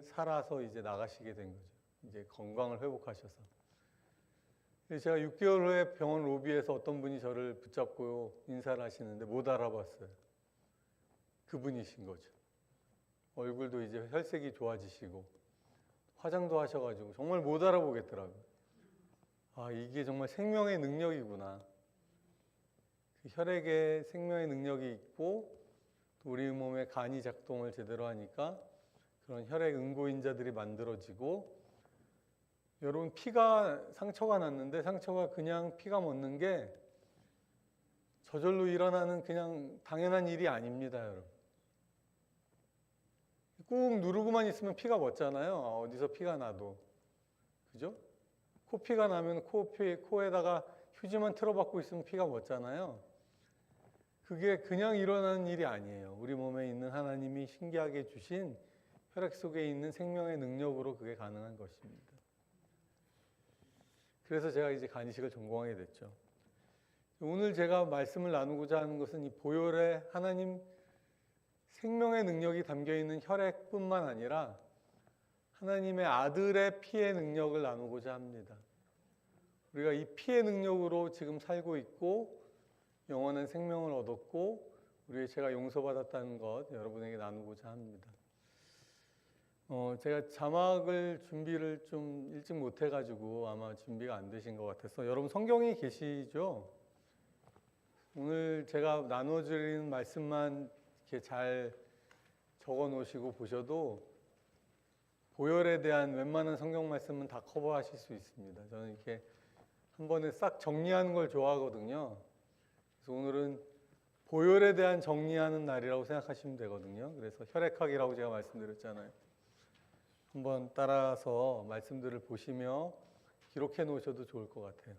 살아서 이제 나가시게 된 거죠. 이제 건강을 회복하셔서. 그래서 제가 6개월 후에 병원 로비에서 어떤 분이 저를 붙잡고 인사를 하시는데 못 알아봤어요. 그분이신 거죠. 얼굴도 이제 혈색이 좋아지시고 화장도 하셔가지고 정말 못 알아보겠더라고요. 아, 이게 정말 생명의 능력이구나. 그 혈액에 생명의 능력이 있고 또 우리 몸에 간이 작동을 제대로 하니까 그런 혈액 응고인자들이 만들어지고 여러분 피가 상처가 났는데 상처가 그냥 피가 멎는 게 저절로 일어나는 그냥 당연한 일이 아닙니다, 여러분. 꾹 누르고만 있으면 피가 멎잖아요. 어디서 피가 나도. 그죠? 코피가 나면 코에다가 휴지만 틀어박고 있으면 피가 멎잖아요. 그게 그냥 일어나는 일이 아니에요. 우리 몸에 있는 하나님이 신기하게 주신 혈액 속에 있는 생명의 능력으로 그게 가능한 것입니다. 그래서 제가 이제 간이식을 전공하게 됐죠. 오늘 제가 말씀을 나누고자 하는 것은 이 보혈에 하나님 생명의 능력이 담겨 있는 혈액뿐만 아니라 하나님의 아들의 피의 능력을 나누고자 합니다. 우리가 이 피의 능력으로 지금 살고 있고 영원한 생명을 얻었고 우리의 죄가 용서받았다는 것 여러분에게 나누고자 합니다. 제가 자막을 준비를 좀 일찍 못해가지고 아마 준비가 안 되신 것 같아서 여러분 성경이 계시죠? 오늘 제가 나눠드리는 말씀만 이렇게 잘 적어 놓으시고 보셔도 보혈에 대한 웬만한 성경 말씀은 다 커버하실 수 있습니다. 저는 이렇게 한 번에 싹 정리하는 걸 좋아하거든요. 그래서 오늘은 보혈에 대한 정리하는 날이라고 생각하시면 되거든요. 그래서 혈액학이라고 제가 말씀드렸잖아요. 한번 따라서 말씀들을 보시며 기록해 놓으셔도 좋을 것 같아요.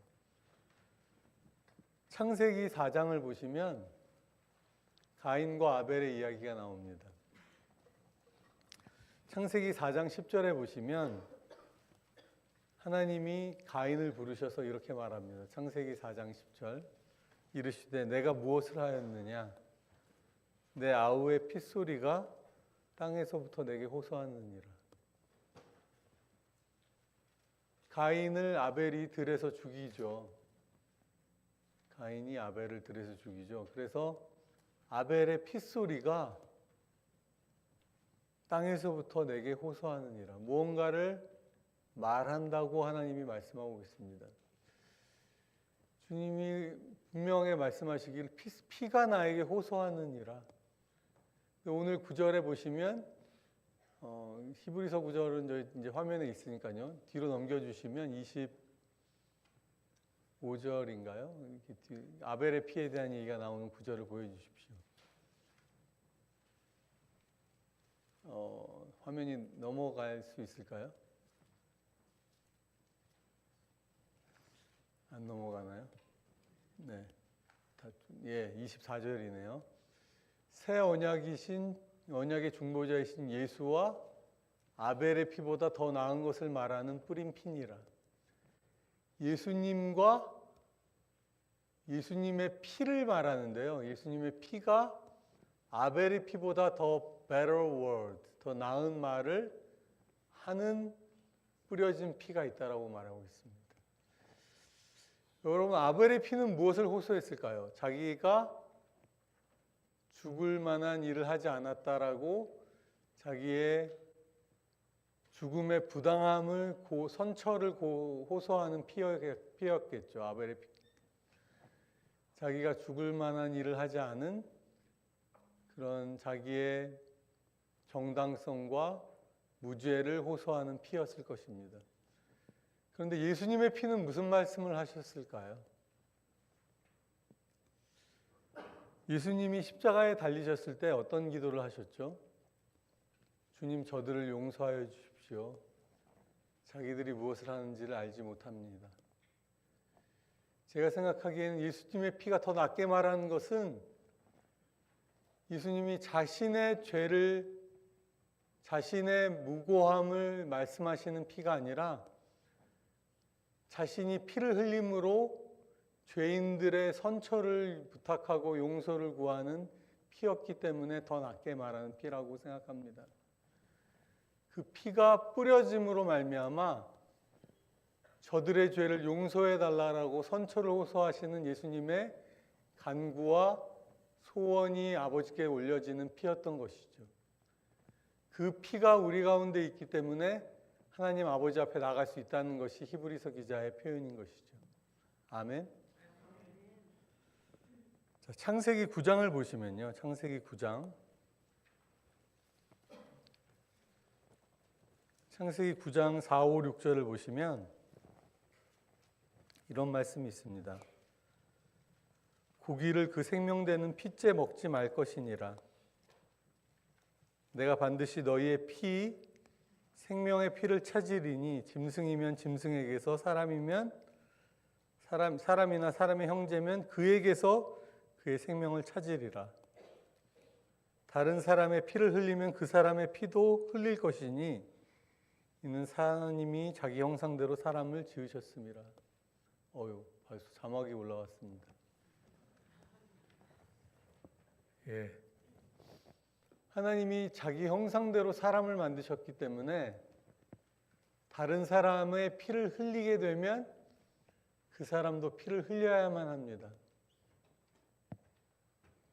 창세기 4장을 보시면 가인과 아벨의 이야기가 나옵니다. 창세기 4장 10절에 보시면 하나님이 가인을 부르셔서 이렇게 말합니다. 창세기 4장 10절 이르시되 내가 무엇을 하였느냐 내 아우의 핏소리가 땅에서부터 내게 호소하느니라. 가인을 아벨이 들에서 죽이죠. 가인이 아벨을 들에서 죽이죠. 그래서 아벨의 핏소리가 땅에서부터 내게 호소하느니라. 무언가를 말한다고 하나님이 말씀하고 있습니다. 주님이 분명하게 말씀하시길 피가 나에게 호소하느니라. 오늘 9절에 보시면 히브리서 9절은 이제 화면에 있으니까요. 뒤로 넘겨주시면 25절인가요? 아벨의 피에 대한 얘기가 나오는 9절을 보여주십시오. 화면이 넘어갈 수 있을까요? 안 넘어가나요? 네. 24절이네요. 새 언약의 중보자이신 예수와 아벨의 피보다 더 나은 것을 말하는 뿌린 피니라. 예수님의 피를 말하는데요. 예수님의 피가 아벨의 피보다 더 better word, 더 나은 말을 하는 뿌려진 피가 있다라고 말하고 있습니다. 여러분, 아벨의 피는 무엇을 호소했을까요? 자기가 죽을 만한 일을 하지 않았다라고 자기의 죽음의 부당함을 선처를 호소하는 피였겠죠. 아벨의 피. 자기가 죽을 만한 일을 하지 않은 그런 자기의 정당성과 무죄를 호소하는 피였을 것입니다. 그런데 예수님의 피는 무슨 말씀을 하셨을까요? 예수님이 십자가에 달리셨을 때 어떤 기도를 하셨죠? 주님, 저들을 용서하여 주십시오. 자기들이 무엇을 하는지를 알지 못합니다. 제가 생각하기에는 예수님의 피가 더 낫게 말하는 것은 예수님이 자신의 죄를, 자신의 무고함을 말씀하시는 피가 아니라 자신이 피를 흘림으로 죄인들의 선처를 부탁하고 용서를 구하는 피였기 때문에 더 낫게 말하는 피라고 생각합니다. 그 피가 뿌려짐으로 말미암아 저들의 죄를 용서해 달라고 선처를 호소하시는 예수님의 간구와 소원이 아버지께 올려지는 피였던 것이죠. 그 피가 우리 가운데 있기 때문에 하나님 아버지 앞에 나갈 수 있다는 것이 히브리서 기자의 표현인 것이죠. 아멘. 자, 창세기 9장을 보시면요. 창세기 9장. 창세기 9장 4, 5, 6절을 보시면 이런 말씀이 있습니다. 고기를 그 생명되는 피째 먹지 말 것이니라. 내가 반드시 너희의 피, 생명의 피를 찾으리니 짐승이면 짐승에게서 사람이면 사람이나 사람의 형제면 그에게서 그의 생명을 찾으리라. 다른 사람의 피를 흘리면 그 사람의 피도 흘릴 것이니 이는 하나님이 자기 형상대로 사람을 지으셨습니다. 벌써 자막이 올라왔습니다. 예. 하나님이 자기 형상대로 사람을 만드셨기 때문에 다른 사람의 피를 흘리게 되면 그 사람도 피를 흘려야만 합니다.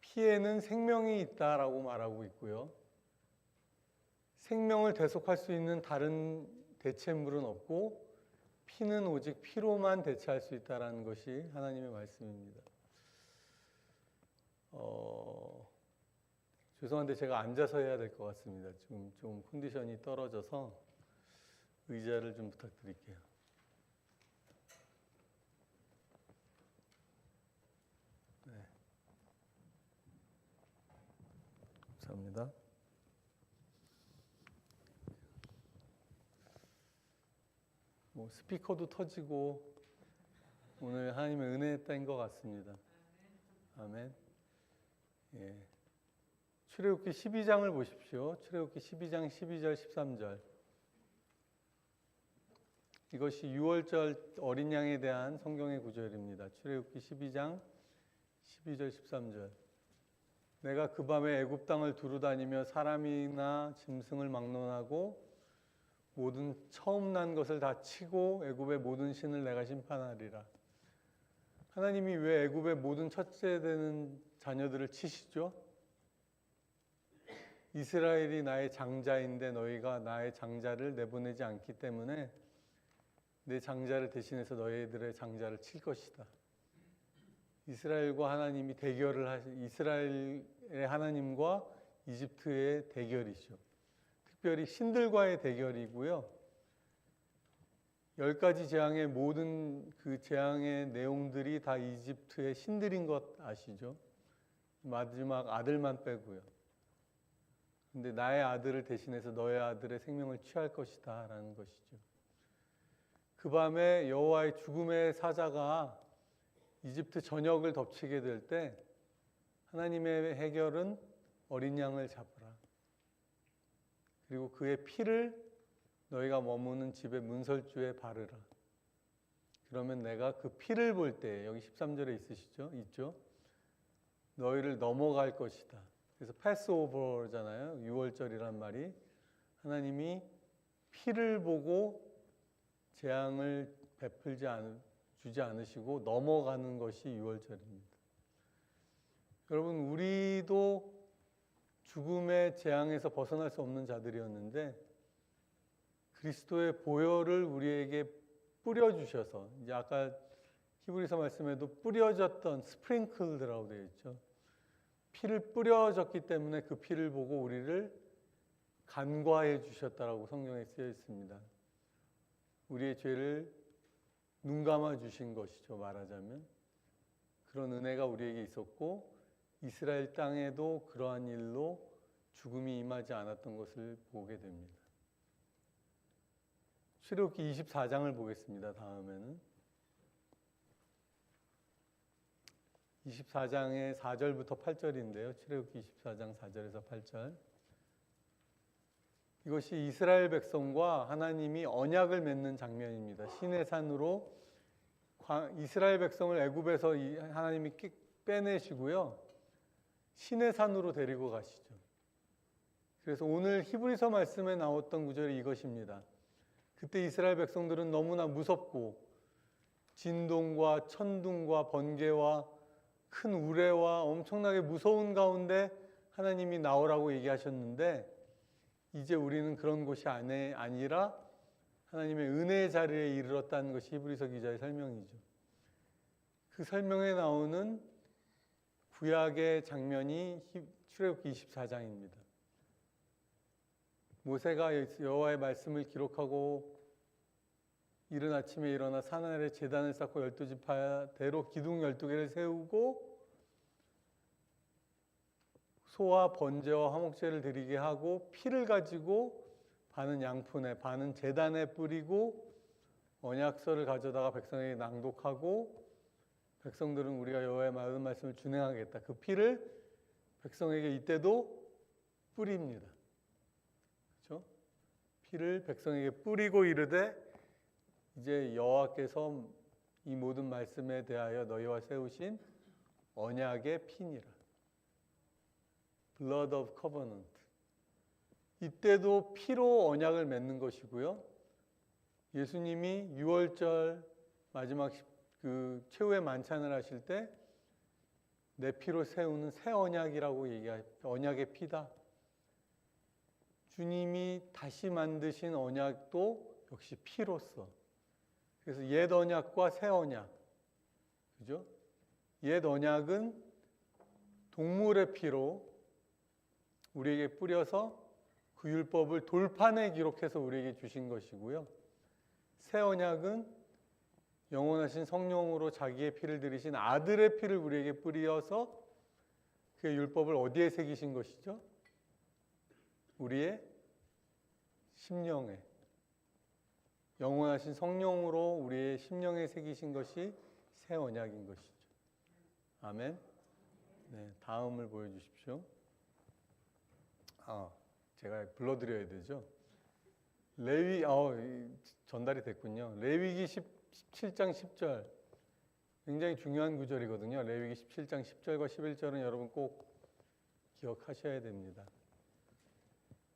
피에는 생명이 있다라고 말하고 있고요. 생명을 대속할 수 있는 다른 대체물은 없고 피는 오직 피로만 대체할 수 있다는 것이 하나님의 말씀입니다. 죄송한데 제가 앉아서 해야 될 것 같습니다. 지금 좀 컨디션이 떨어져서 의자를 좀 부탁드릴게요. 네. 감사합니다. 스피커도 터지고 오늘 하나님의 은혜에 따인 것 같습니다. 아멘. 예. 출애굽기 12장을 보십시오. 출애굽기 12장 12절 13절. 이것이 유월절 어린 양에 대한 성경의 구절입니다. 출애굽기 12장 12절 13절. 내가 그 밤에 애굽 땅을 두루다니며 사람이나 짐승을 막론하고 모든 처음 난 것을 다 치고 애굽의 모든 신을 내가 심판하리라. 하나님이 왜 애굽의 모든 첫째 되는 자녀들을 치시죠? 이스라엘이 나의 장자인데 너희가 나의 장자를 내보내지 않기 때문에 내 장자를 대신해서 너희들의 장자를 칠 것이다. 이스라엘과 하나님이 이스라엘의 하나님과 이집트의 대결이죠. 특별히 신들과의 대결이고요. 10가지 재앙의 모든 그 재앙의 내용들이 다 이집트의 신들인 것 아시죠? 마지막 아들만 빼고요. 근데 나의 아들을 대신해서 너의 아들의 생명을 취할 것이다 라는 것이죠. 그 밤에 여호와의 죽음의 사자가 이집트 전역을 덮치게 될 때 하나님의 해결은 어린 양을 잡으라. 그리고 그의 피를 너희가 머무는 집의 문설주에 바르라. 그러면 내가 그 피를 볼 때 여기 13절에 있죠? 너희를 넘어갈 것이다. 그래서 패스오버잖아요. 6월절이란 말이 하나님이 피를 보고 재앙을 주지 않으시고 넘어가는 것이 6월절입니다. 여러분, 우리도 죽음의 재앙에서 벗어날 수 없는 자들이었는데 그리스도의 보혈을 우리에게 뿌려주셔서, 이제 아까 히브리서 말씀에도 뿌려졌던 스프링클드라고 되어 있죠. 피를 뿌려졌기 때문에 그 피를 보고 우리를 간과해 주셨다라고 성경에 쓰여 있습니다. 우리의 죄를 눈 감아 주신 것이죠, 말하자면. 그런 은혜가 우리에게 있었고 이스라엘 땅에도 그러한 일로 죽음이 임하지 않았던 것을 보게 됩니다. 출애굽기 24장을 보겠습니다. 다음에는 24장의 4절부터 8절인데요. 출애굽기 24장 4절에서 8절. 이것이 이스라엘 백성과 하나님이 언약을 맺는 장면입니다. 시내산으로 이스라엘 백성을 애굽에서 하나님이 빼내시고요. 시내산으로 데리고 가시죠. 그래서 오늘 히브리서 말씀에 나왔던 구절이 이것입니다. 그때 이스라엘 백성들은 너무나 무섭고 진동과 천둥과 번개와 큰 우레와 엄청나게 무서운 가운데 하나님이 나오라고 얘기하셨는데 이제 우리는 그런 곳이 아니라 하나님의 은혜의 자리에 이르렀다는 것이 히브리서 기자의 설명이죠. 그 설명에 나오는 구약의 장면이 출애굽기 24장입니다. 모세가 여호와의 말씀을 기록하고 이른 아침에 일어나 산 아래 제단을 쌓고 12지파대로 기둥 12개를 세우고 소와 번제와 화목제를 드리게 하고 피를 가지고 반은 양푼에 반은 제단에 뿌리고 언약서를 가져다가 백성에게 낭독하고 백성들은 우리가 여호와의 모든 말씀을 준행하겠다. 그 피를 백성에게 이때도 뿌립니다. 그렇죠? 피를 백성에게 뿌리고 이르되 이제 여호와께서 이 모든 말씀에 대하여 너희와 세우신 언약의 피니라. Blood of Covenant. 이때도 피로 언약을 맺는 것이고요. 예수님이 유월절 마지막 그 최후의 만찬을 하실 때 내 피로 세우는 새 언약이라고 언약의 피다. 주님이 다시 만드신 언약도 역시 피로써. 그래서 옛 언약과 새 언약. 그죠? 옛 언약은 동물의 피로 우리에게 뿌려서 그 율법을 돌판에 기록해서 우리에게 주신 것이고요. 새 언약은 영원하신 성령으로 자기의 피를 들이신 아들의 피를 우리에게 뿌려서 그 율법을 어디에 새기신 것이죠? 우리의 심령에. 영원하신 성령으로 우리의 심령에 새기신 것이 새 언약인 것이죠. 아멘. 네, 다음을 보여주십시오. 제가 불러드려야 되죠. 전달이 됐군요. 레위기 17장 10절. 굉장히 중요한 구절이거든요. 레위기 17장 10절과 11절은 여러분 꼭 기억하셔야 됩니다.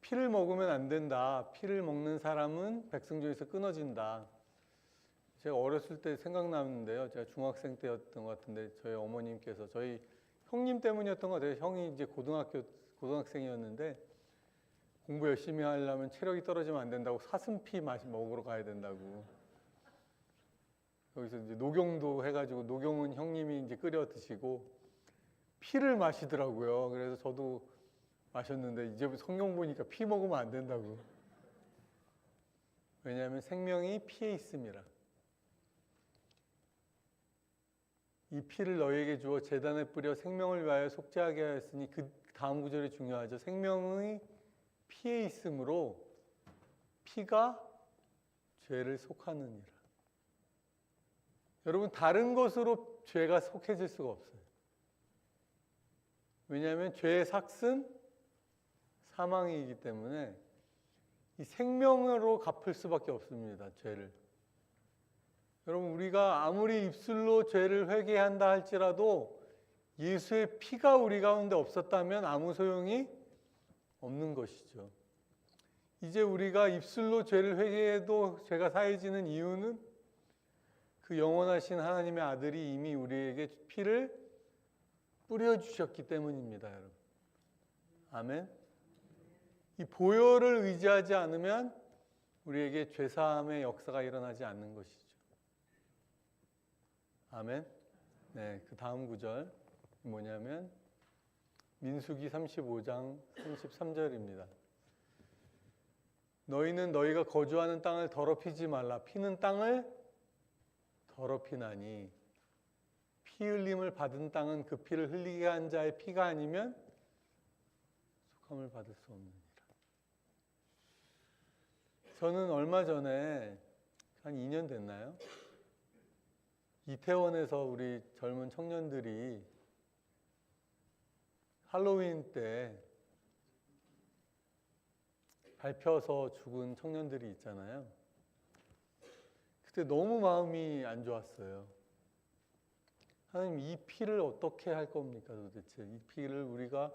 피를 먹으면 안 된다. 피를 먹는 사람은 백성 중에서 끊어진다. 제가 어렸을 때 생각나는데요. 제가 중학생 때였던 것 같은데 저희 어머님께서 저희 형님 때문이었던 것 같아요. 형이 이제 고등학생이었는데 공부 열심히 하려면 체력이 떨어지면 안 된다고 사슴피 먹으러 가야 된다고. 여기서 이제 녹용도 해가지고 녹용은 형님이 이제 끓여 드시고 피를 마시더라고요. 그래서 저도 마셨는데 이제 성경 보니까 피 먹으면 안 된다고. 왜냐하면 생명이 피에 있음이라. 이 피를 너희에게 주어 제단에 뿌려 생명을 위하여 속죄하게 하였으니 그 다음 구절이 중요하죠. 생명의 피에 있으므로 피가 죄를 속하느니라. 여러분 다른 것으로 죄가 속해질 수가 없어요. 왜냐하면 죄의 삭은 사망이기 때문에 이 생명으로 갚을 수밖에 없습니다. 죄를. 여러분 우리가 아무리 입술로 죄를 회개한다 할지라도 예수의 피가 우리 가운데 없었다면 아무 소용이 없는 것이죠. 이제 우리가 입술로 죄를 회개해도 죄가 사해지는 이유는 그 영원하신 하나님의 아들이 이미 우리에게 피를 뿌려주셨기 때문입니다. 여러분. 아멘. 이 보혈을 의지하지 않으면 우리에게 죄사함의 역사가 일어나지 않는 것이죠. 아멘. 네, 그 다음 구절 뭐냐면 민수기 35장 33절입니다. 너희는 너희가 거주하는 땅을 더럽히지 말라. 피는 땅을 더럽히나니 피 흘림을 받은 땅은 그 피를 흘리게 한 자의 피가 아니면 속함을 받을 수 없느니라. 저는 얼마 전에 한 2년 됐나요? 이태원에서 우리 젊은 청년들이 할로윈 때 밟혀서 죽은 청년들이 있잖아요. 그때 너무 마음이 안 좋았어요. 하나님, 이 피를 어떻게 할 겁니까 도대체? 이 피를 우리가,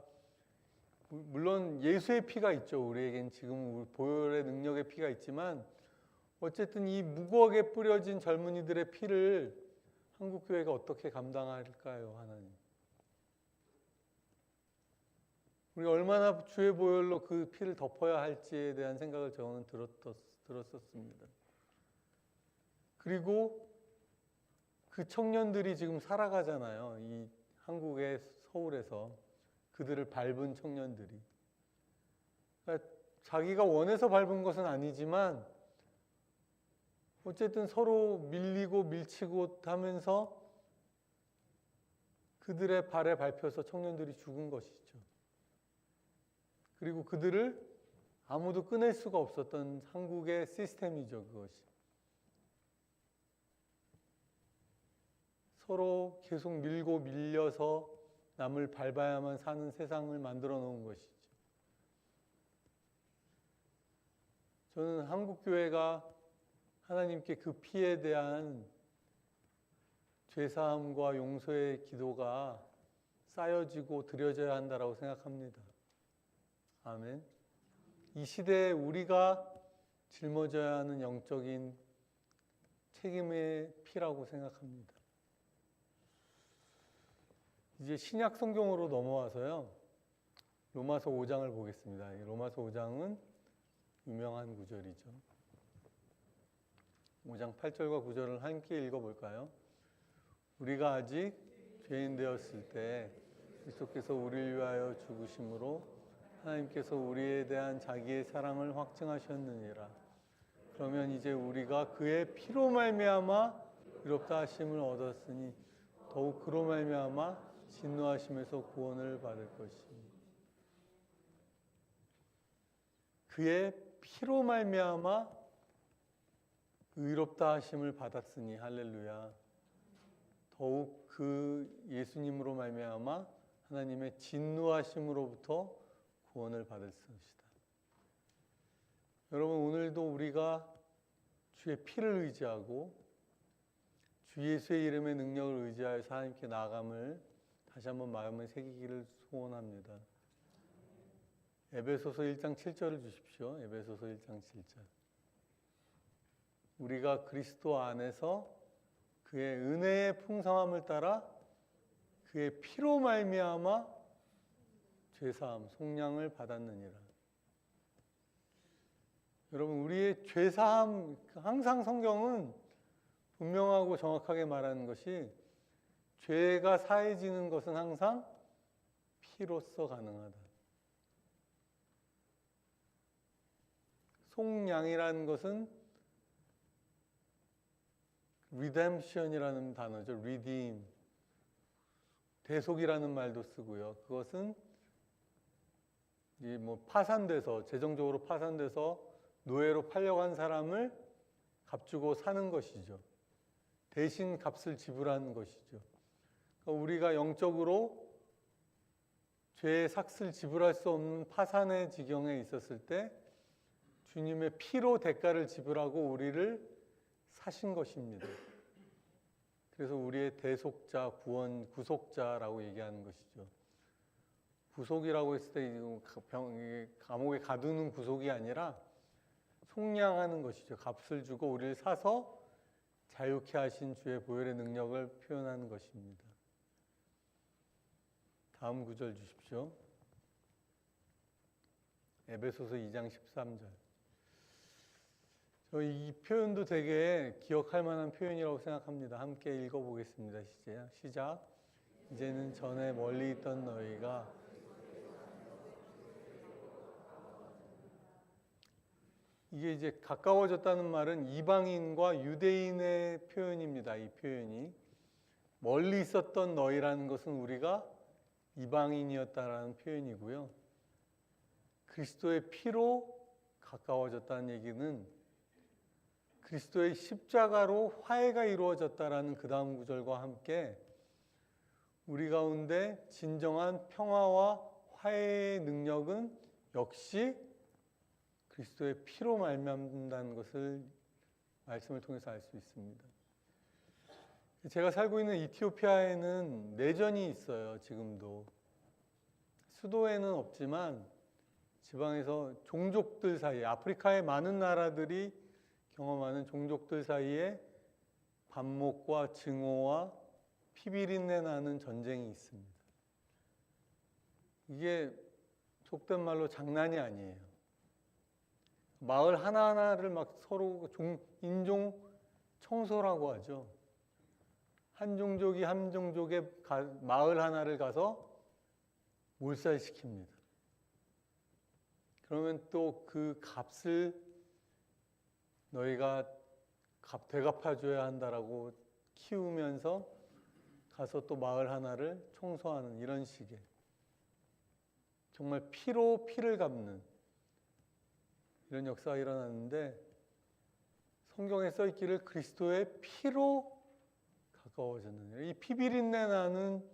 물론 예수의 피가 있죠. 우리에겐 지금 보혈의 능력의 피가 있지만 어쨌든 이 무고하게 뿌려진 젊은이들의 피를 한국교회가 어떻게 감당할까요, 하나님? 우리 얼마나 주의 보혈로 그 피를 덮어야 할지에 대한 생각을 저는 들었었습니다. 그리고 그 청년들이 지금 살아가잖아요. 이 한국의 서울에서 그들을 밟은 청년들이. 그러니까 자기가 원해서 밟은 것은 아니지만 어쨌든 서로 밀리고 밀치고 하면서 그들의 발에 밟혀서 청년들이 죽은 것이죠. 그리고 그들을 아무도 꺼낼 수가 없었던 한국의 시스템이죠, 그것이. 서로 계속 밀고 밀려서 남을 밟아야만 사는 세상을 만들어 놓은 것이죠. 저는 한국교회가 하나님께 그 피에 대한 죄사함과 용서의 기도가 쌓여지고 드려져야 한다고 생각합니다. 아멘. 이 시대에 우리가 짊어져야 하는 영적인 책임의 피라고 생각합니다. 이제 신약 성경으로 넘어와서요. 로마서 5장을 보겠습니다. 이 로마서 5장은 유명한 구절이죠. 5장 8절과 9절을 함께 읽어볼까요? 우리가 아직 죄인 되었을 때 그리스도께서 우리를 위하여 죽으심으로 하나님께서 우리에 대한 자기의 사랑을 확증하셨느니라. 그러면 이제 우리가 그의 피로 말미암아 의롭다 하심을 얻었으니 더욱 그로 말미암아 진노하심에서 구원을 받을 것입니다. 그의 피로 말미암아 의롭다 하심을 받았으니 할렐루야. 더욱 그 예수님으로 말미암아 하나님의 진노하심으로부터 구원을 받을 것이다. 여러분, 오늘도 우리가 주의 피를 의지하고 주 예수의 이름의 능력을 의지하여서 하나님께 나아감을 다시 한번 마음에 새기기를 소원합니다. 에베소서 1장 7절을 주십시오. 에베소서 1장 7절. 우리가 그리스도 안에서 그의 은혜의 풍성함을 따라 그의 피로 말미암아 죄사함, 속량을 받았느니라. 여러분, 우리의 죄사함, 항상 성경은 분명하고 정확하게 말하는 것이 죄가 사해지는 것은 항상 피로써 가능하다. 속량이라는 것은 redemption이라는 단어죠. redeem. 대속이라는 말도 쓰고요. 그것은 파산돼서, 재정적으로 파산돼서 노예로 팔려간 사람을 값주고 사는 것이죠. 대신 값을 지불하는 것이죠. 그러니까 우리가 영적으로 죄의 삭슬 지불할 수 없는 파산의 지경에 있었을 때 주님의 피로 대가를 지불하고 우리를 사신 것입니다. 그래서 우리의 대속자, 구속자라고 얘기하는 것이죠. 구속이라고 했을 때 감옥에 가두는 구속이 아니라 속량하는 것이죠. 값을 주고 우리를 사서 자유케 하신 주의 보혈의 능력을 표현하는 것입니다. 다음 구절 주십시오. 에베소서 2장 13절. 이 표현도 되게 기억할 만한 표현이라고 생각합니다. 함께 읽어보겠습니다. 시작. 이제는 전에 멀리 있던 너희가 이게 이제 가까워졌다는 말은 이방인과 유대인의 표현입니다. 이 표현이 멀리 있었던 너희라는 것은 우리가 이방인이었다라는 표현이고요. 그리스도의 피로 가까워졌다는 얘기는 그리스도의 십자가로 화해가 이루어졌다라는 그 다음 구절과 함께 우리 가운데 진정한 평화와 화해의 능력은 역시 그리스도의 피로 말미암는다는 것을 말씀을 통해서 알 수 있습니다. 제가 살고 있는 이티오피아에는 내전이 있어요. 지금도 수도에는 없지만 지방에서 종족들 사이에, 아프리카의 많은 나라들이 경험하는 종족들 사이에 반목과 증오와 피비린내 나는 전쟁이 있습니다. 이게 속된 말로 장난이 아니에요. 마을 하나하나를 막 서로 인종 청소라고 하죠. 한 종족이 한 종족의 마을 하나를 가서 몰살시킵니다. 그러면 또 그 값을 너희가 되갚아줘야 한다라고 키우면서 가서 또 마을 하나를 청소하는 이런 식의 정말 피로 피를 갚는 이런 역사가 일어났는데 성경에 써 있기를 그리스도의 피로 가까워졌느니라. 이 피비린내 나는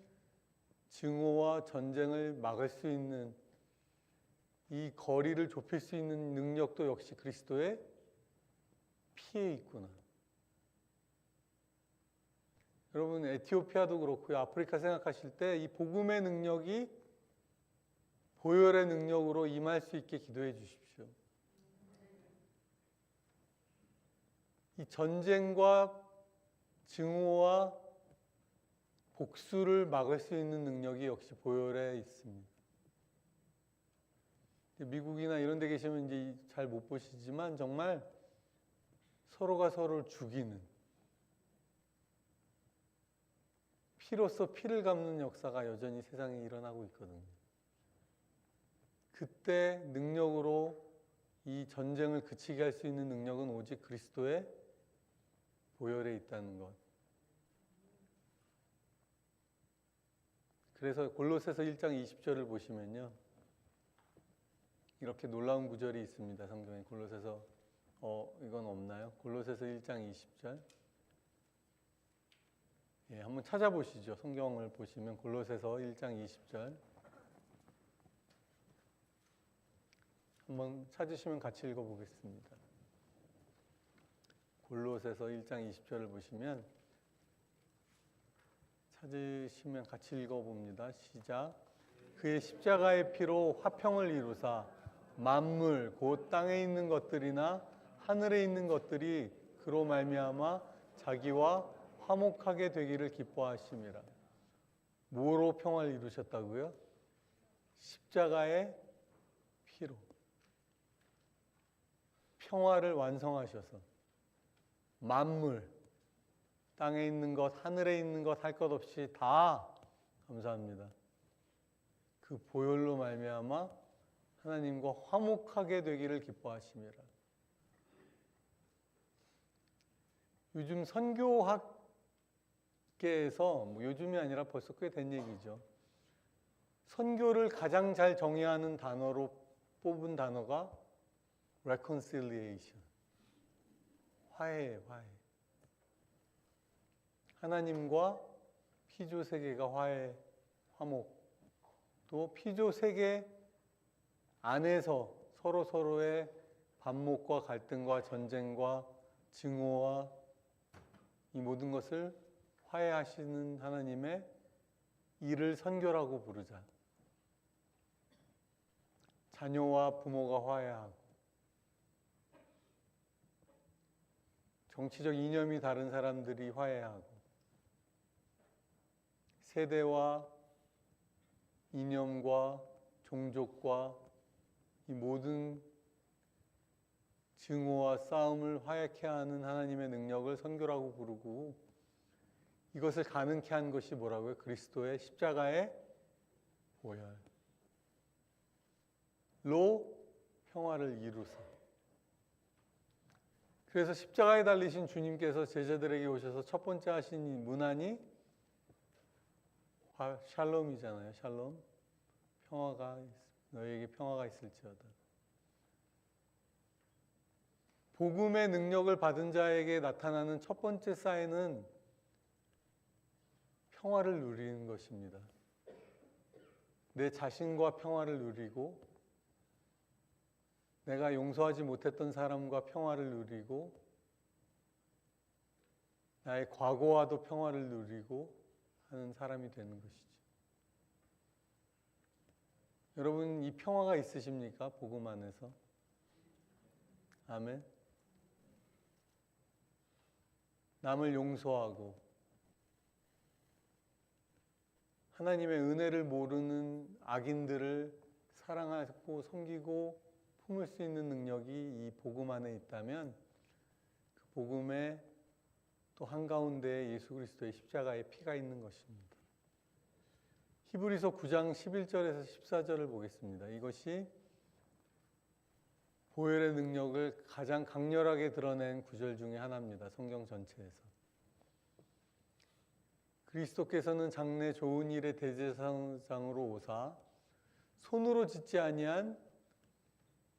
증오와 전쟁을 막을 수 있는 이 거리를 좁힐 수 있는 능력도 역시 그리스도의 피에 있구나. 여러분 에티오피아도 그렇고요. 아프리카 생각하실 때 이 복음의 능력이 보혈의 능력으로 임할 수 있게 기도해 주십시오. 이 전쟁과 증오와 복수를 막을 수 있는 능력이 역시 보혈에 있습니다. 미국이나 이런 데 계시면 이제 잘 못 보시지만 정말 서로가 서로를 죽이는 피로써 피를 갚는 역사가 여전히 세상에 일어나고 있거든요. 그때 능력으로 이 전쟁을 그치게 할 수 있는 능력은 오직 그리스도의 보혈에 있다는 것. 그래서 골로새서 1장 20절을 보시면요. 이렇게 놀라운 구절이 있습니다. 성경에 골로새서 이건 없나요? 골로새서 1장 20절. 예, 한번 찾아보시죠. 성경을 보시면 골로새서 1장 20절. 한번 찾으시면 같이 읽어보겠습니다. 골로새서 1장 20절을 보시면 찾으시면 같이 읽어봅니다. 시작. 그의 십자가의 피로 화평을 이루사 만물 곧 땅에 있는 것들이나 하늘에 있는 것들이 그로 말미암아 자기와 화목하게 되기를 기뻐하심이라. 뭐로 평화를 이루셨다고요? 십자가의 피로 평화를 완성하셔서 만물, 땅에 있는 것, 하늘에 있는 것 할 것 없이 다 감사합니다. 그 보혈로 말미암아 하나님과 화목하게 되기를 기뻐하심이라. 요즘 선교학계에서 요즘이 아니라 벌써 꽤 된 얘기죠. 선교를 가장 잘 정의하는 단어로 뽑은 단어가 reconciliation. 화해예요, 화해. 하나님과 피조 세계가 화해, 화목. 또 피조 세계 안에서 서로의 반목과 갈등과 전쟁과 증오와 이 모든 것을 화해하시는 하나님의 일을 선교라고 부르자. 자녀와 부모가 화해하고 정치적 이념이 다른 사람들이 화해하고 세대와 이념과 종족과 이 모든 증오와 싸움을 화해케 하는 하나님의 능력을 선교라고 부르고, 이것을 가능케 한 것이 뭐라고요? 그리스도의 십자가의 보혈로 평화를 이루사. 그래서 십자가에 달리신 주님께서 제자들에게 오셔서 첫 번째 하신 이 문안이 샬롬이잖아요. 샬롬. 너희에게 평화가 있을지어다. 복음의 능력을 받은 자에게 나타나는 첫 번째 사인은 평화를 누리는 것입니다. 내 자신과 평화를 누리고, 내가 용서하지 못했던 사람과 평화를 누리고, 나의 과거와도 평화를 누리고 하는 사람이 되는 것이죠. 여러분, 이 평화가 있으십니까? 복음 안에서? 아멘. 남을 용서하고 하나님의 은혜를 모르는 악인들을 사랑하고 섬기고 품을 수 있는 능력이 이 복음 안에 있다면, 그 복음의 또 한가운데에 예수 그리스도의 십자가의 피가 있는 것입니다. 히브리서 9장 11절에서 14절을 보겠습니다. 이것이 보혈의 능력을 가장 강렬하게 드러낸 구절 중에 하나입니다. 성경 전체에서. 그리스도께서는 장래 좋은 일의 대제사장으로 오사 손으로 짓지 아니한,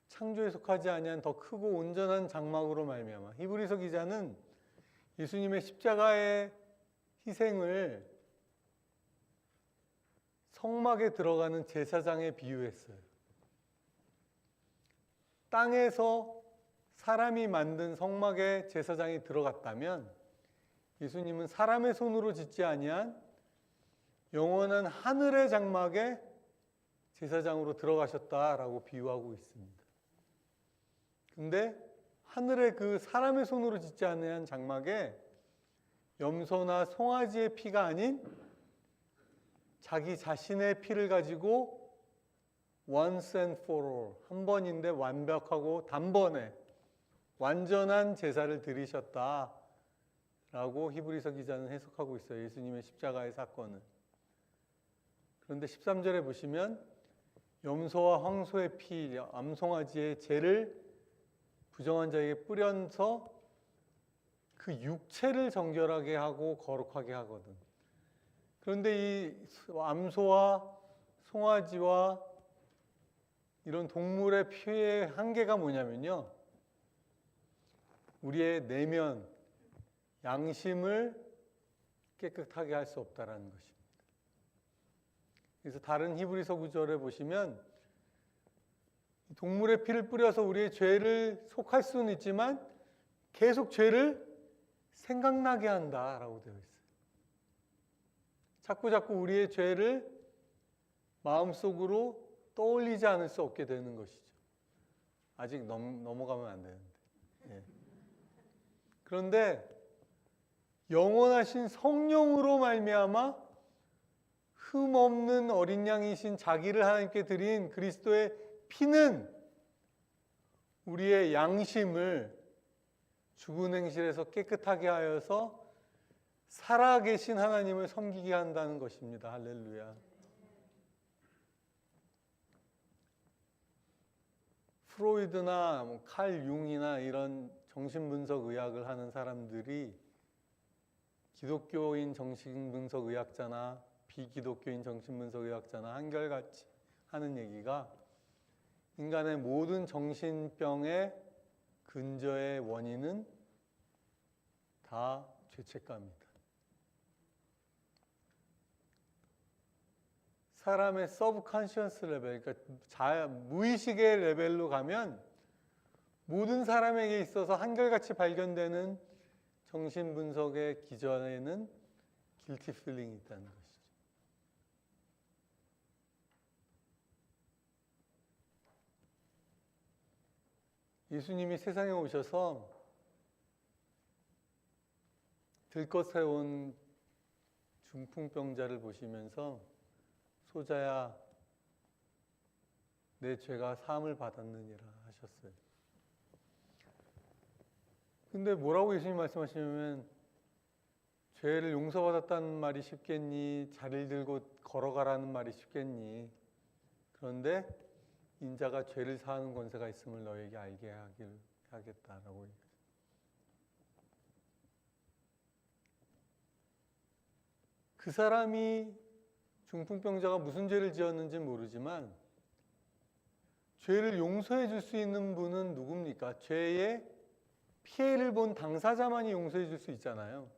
창조에 속하지 아니한 더 크고 온전한 장막으로 말미암아. 히브리서 기자는 예수님의 십자가의 희생을 성막에 들어가는 제사장에 비유했어요. 땅에서 사람이 만든 성막에 제사장이 들어갔다면, 예수님은 사람의 손으로 짓지 아니한 영원한 하늘의 장막에 제사장으로 들어가셨다라고 비유하고 있습니다. 근데 하늘의 그 사람의 손으로 짓지 아니한 장막에 염소나 송아지의 피가 아닌 자기 자신의 피를 가지고 once and for all, 한 번인데 완벽하고 단번에 완전한 제사를 드리셨다 라고 히브리서 기자는 해석하고 있어요. 예수님의 십자가의 사건은. 그런데 13절에 보시면 염소와 황소의 피, 암송아지의 죄를 부정한 자에게 뿌려서 그 육체를 정결하게 하고 거룩하게 하거든. 그런데 이 암소와 송아지와 이런 동물의 피의 한계가 뭐냐면요, 우리의 내면, 양심을 깨끗하게 할 수 없다라는 것입니다. 그래서 다른 히브리서 구절에 보시면 동물의 피를 뿌려서 우리의 죄를 속할 수는 있지만 계속 죄를 생각나게 한다라고 되어 있어요. 자꾸 우리의 죄를 마음속으로 떠올리지 않을 수 없게 되는 것이죠. 아직 넘어가면 안 되는데. 예. 그런데 영원하신 성령으로 말미암아 흠없는 어린 양이신 자기를 하나님께 드린 그리스도의 피는 우리의 양심을 죽은 행실에서 깨끗하게 하여서 살아계신 하나님을 섬기게 한다는 것입니다. 할렐루야. 프로이드나 칼 융이나 이런 정신분석 의학을 하는 사람들이 기독교인 정신분석 의학자나 비기독교인 정신분석 의학자나 한결같이 하는 얘기가, 인간의 모든 정신병의 근저의 원인은 다 죄책감이다. 사람의 서브컨시어스 레벨, 그러니까 무의식의 레벨로 가면 모든 사람에게 있어서 한결같이 발견되는 정신분석의 기전에는 guilty feeling이 있다는 것이죠. 예수님이 세상에 오셔서 들것에 온 중풍병자를 보시면서 소자야, 내 죄가 사함을 받았느니라 하셨어요. 근데 뭐라고 예수님 말씀하시냐면 죄를 용서받았다는 말이 쉽겠니? 자리를 들고 걸어가라는 말이 쉽겠니? 그런데 인자가 죄를 사하는 권세가 있음을 너에게 알게 하겠다라고 얘기해요. 그 사람이 중풍병자가 무슨 죄를 지었는지 모르지만 죄를 용서해 줄 수 있는 분은 누굽니까? 죄의 피해를 본 당사자만이 용서해 줄 수 있잖아요.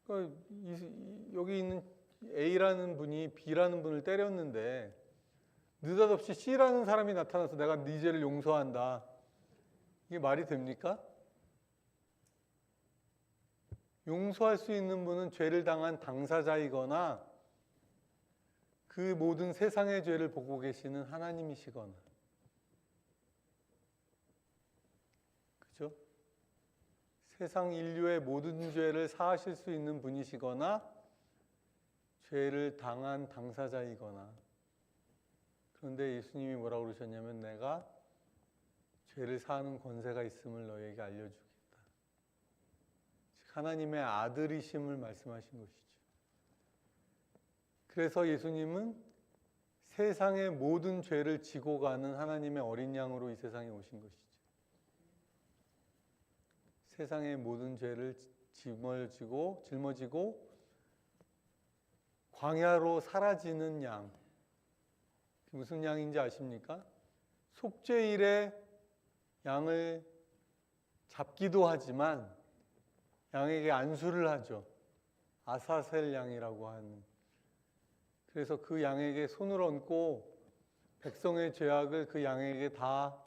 그러니까 여기 있는 A라는 분이 B라는 분을 때렸는데 느닷없이 C라는 사람이 나타나서 내가 네 죄를 용서한다. 이게 말이 됩니까? 용서할 수 있는 분은 죄를 당한 당사자이거나 그 모든 세상의 죄를 보고 계시는 하나님이시거나, 그죠? 세상 인류의 모든 죄를 사하실 수 있는 분이시거나 죄를 당한 당사자이거나. 그런데 예수님이 뭐라고 그러셨냐면 내가 죄를 사하는 권세가 있음을 너에게 알려주겠다. 즉 하나님의 아들이심을 말씀하신 것이죠. 그래서 예수님은 세상의 모든 죄를 지고 가는 하나님의 어린 양으로 이 세상에 오신 것이죠. 세상의 모든 죄를 짊어지고 광야로 사라지는 양. 무슨 양인지 아십니까? 속죄일에 양을 잡기도 하지만 양에게 안수를 하죠. 아사셀 양이라고 하는. 그래서 그 양에게 손을 얹고 백성의 죄악을 그 양에게 다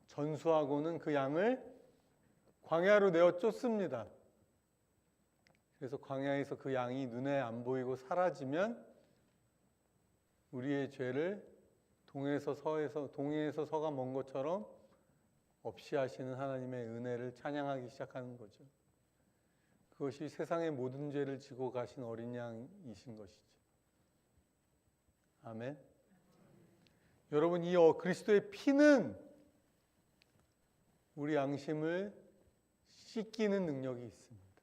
전수하고는 그 양을 광야로 내어 쫓습니다. 그래서 광야에서 그 양이 눈에 안 보이고 사라지면 우리의 죄를 동에서 서가 먼 것처럼 없이 하시는 하나님의 은혜를 찬양하기 시작하는 거죠. 그것이 세상의 모든 죄를 지고 가신 어린 양이신 것이죠. 아멘. 여러분, 이 그리스도의 피는 우리 양심을 씻기는 능력이 있습니다.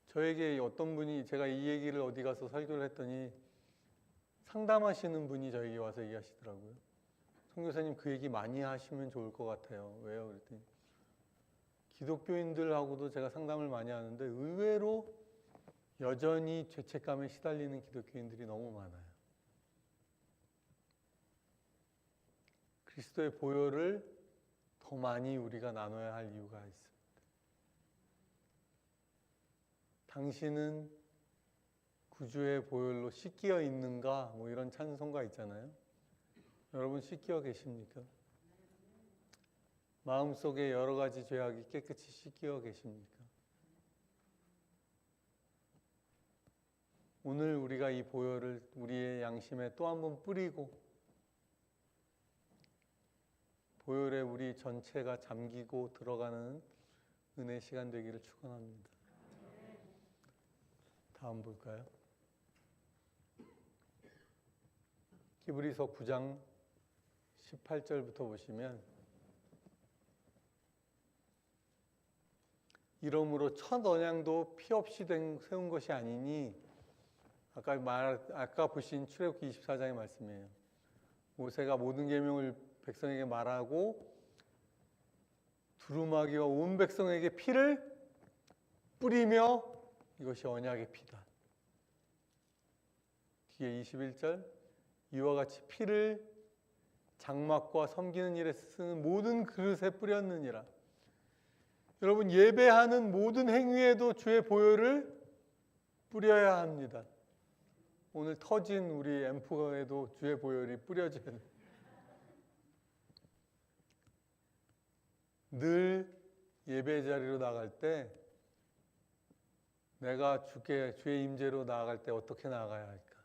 저에게 어떤 분이, 제가 이 얘기를 어디 가서 설교를 했더니 상담하시는 분이 저에게 와서 얘기하시더라고요. 선교사님, 그 얘기 많이 하시면 좋을 것 같아요. 왜요? 그랬더니 기독교인들하고도 제가 상담을 많이 하는데 의외로 여전히 죄책감에 시달리는 기독교인들이 너무 많아요. 그리스도의 보혈을 더 많이 우리가 나눠야 할 이유가 있습니다. 당신은 구주의 보혈로 씻기어 있는가? 뭐 이런 찬송가 있잖아요. 여러분 씻기어 계십니까? 마음속에 여러 가지 죄악이 깨끗이 씻기어 계십니까? 오늘 우리가 이 보혈을 우리의 양심에 또 한 번 뿌리고 보혈에 우리 전체가 잠기고 들어가는 은혜 시간 되기를 축원합니다. 다음 볼까요? 히브리서 9장 18절부터 보시면 이러므로 첫 언약도 피 없이 세운 것이 아니니 아까 보신 출애굽기 24장의 말씀이에요. 모세가 모든 계명을 백성에게 말하고 두루마기와 온 백성에게 피를 뿌리며 이것이 언약의 피다. 뒤에 21절 이와 같이 피를 장막과 섬기는 일에 쓰는 모든 그릇에 뿌렸느니라. 여러분 예배하는 모든 행위에도 주의 보혈을 뿌려야 합니다. 오늘 터진 우리 앰프에도 주의 보혈이 뿌려져야 돼요. 늘 예배 자리로 나갈 때 내가 주의 임재로 나아갈 때 어떻게 나아가야 할까?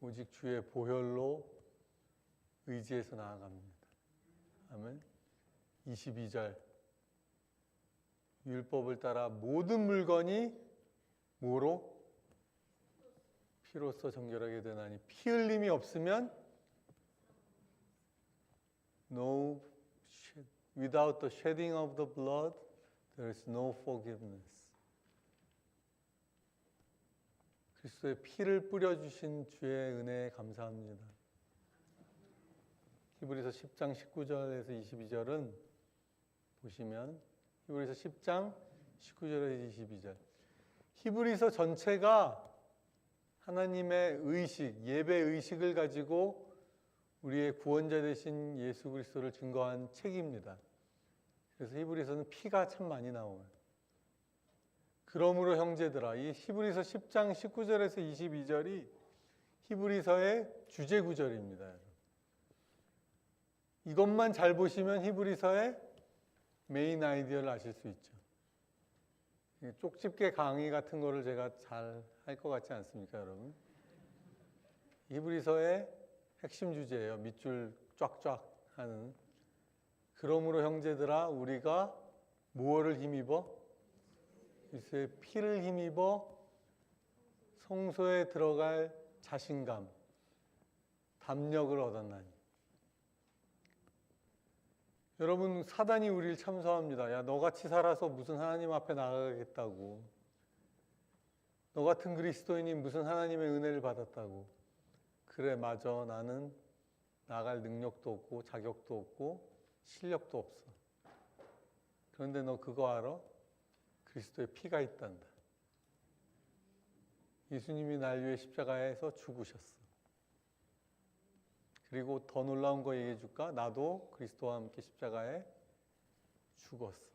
오직 주의 보혈로 의지해서 나아갑니다. 아멘. 22절 율법을 따라 모든 물건이 뭐로? 피로써 정결하게 되나니 피 흘림이 없으면 no without the shedding of the blood there is no forgiveness. 그리스도의 피를 뿌려 주신 주의 은혜에 감사합니다. 히브리서 10장 19절에서 22절은 보시면 히브리서 10장 19절에서 22절. 히브리서 전체가 하나님의 의식, 예배 의식을 가지고 우리의 구원자 되신 예수 그리스도를 증거한 책입니다. 그래서 히브리서는 피가 참 많이 나와요. 그러므로 형제들아, 이 히브리서 10장 19절에서 22절이 히브리서의 주제 구절입니다. 이것만 잘 보시면 히브리서의 메인 아이디어를 아실 수 있죠. 쪽집게 강의 같은 거를 제가 잘 할 것 같지 않습니까, 여러분? 히브리서의 핵심 주제예요. 밑줄 쫙쫙 하는. 그러므로 형제들아, 우리가 무엇을 힘입어? 그리스도의 피를 힘입어 성소에 들어갈 자신감, 담력을 얻었나니. 여러분, 사단이 우리를 참소합니다. 야, 너같이 살아서 무슨 하나님 앞에 나가겠다고. 너 같은 그리스도인이 무슨 하나님의 은혜를 받았다고. 그래, 맞아. 나는 나갈 능력도 없고 자격도 없고 실력도 없어. 그런데 너 그거 알아? 그리스도의 피가 있단다. 예수님이 날 위해 십자가에서 죽으셨어. 그리고 더 놀라운 거 얘기해 줄까? 나도 그리스도와 함께 십자가에 죽었어.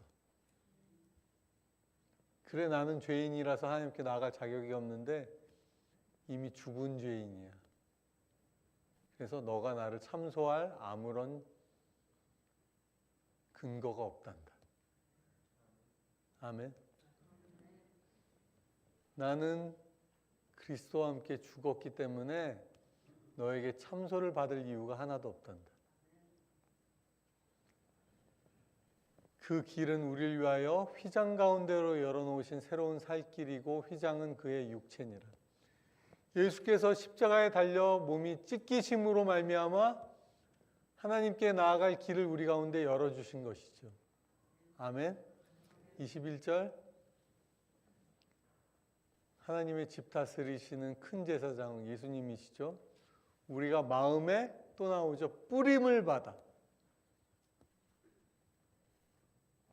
그래, 나는 죄인이라서 하나님께 나아갈 자격이 없는데 이미 죽은 죄인이야. 그래서 너가 나를 참소할 아무런 근거가 없단다. 아멘. 나는 그리스도와 함께 죽었기 때문에 너에게 참소를 받을 이유가 하나도 없단다. 그 길은 우리를 위하여 휘장 가운데로 열어놓으신 새로운 살 길이고 휘장은 그의 육체니라. 예수께서 십자가에 달려 몸이 찢기심으로 말미암아 하나님께 나아갈 길을 우리 가운데 열어주신 것이죠. 아멘. 21절. 하나님의 집 다스리시는 큰 제사장 예수님이시죠. 우리가 마음에 또 나오죠. 뿌림을 받아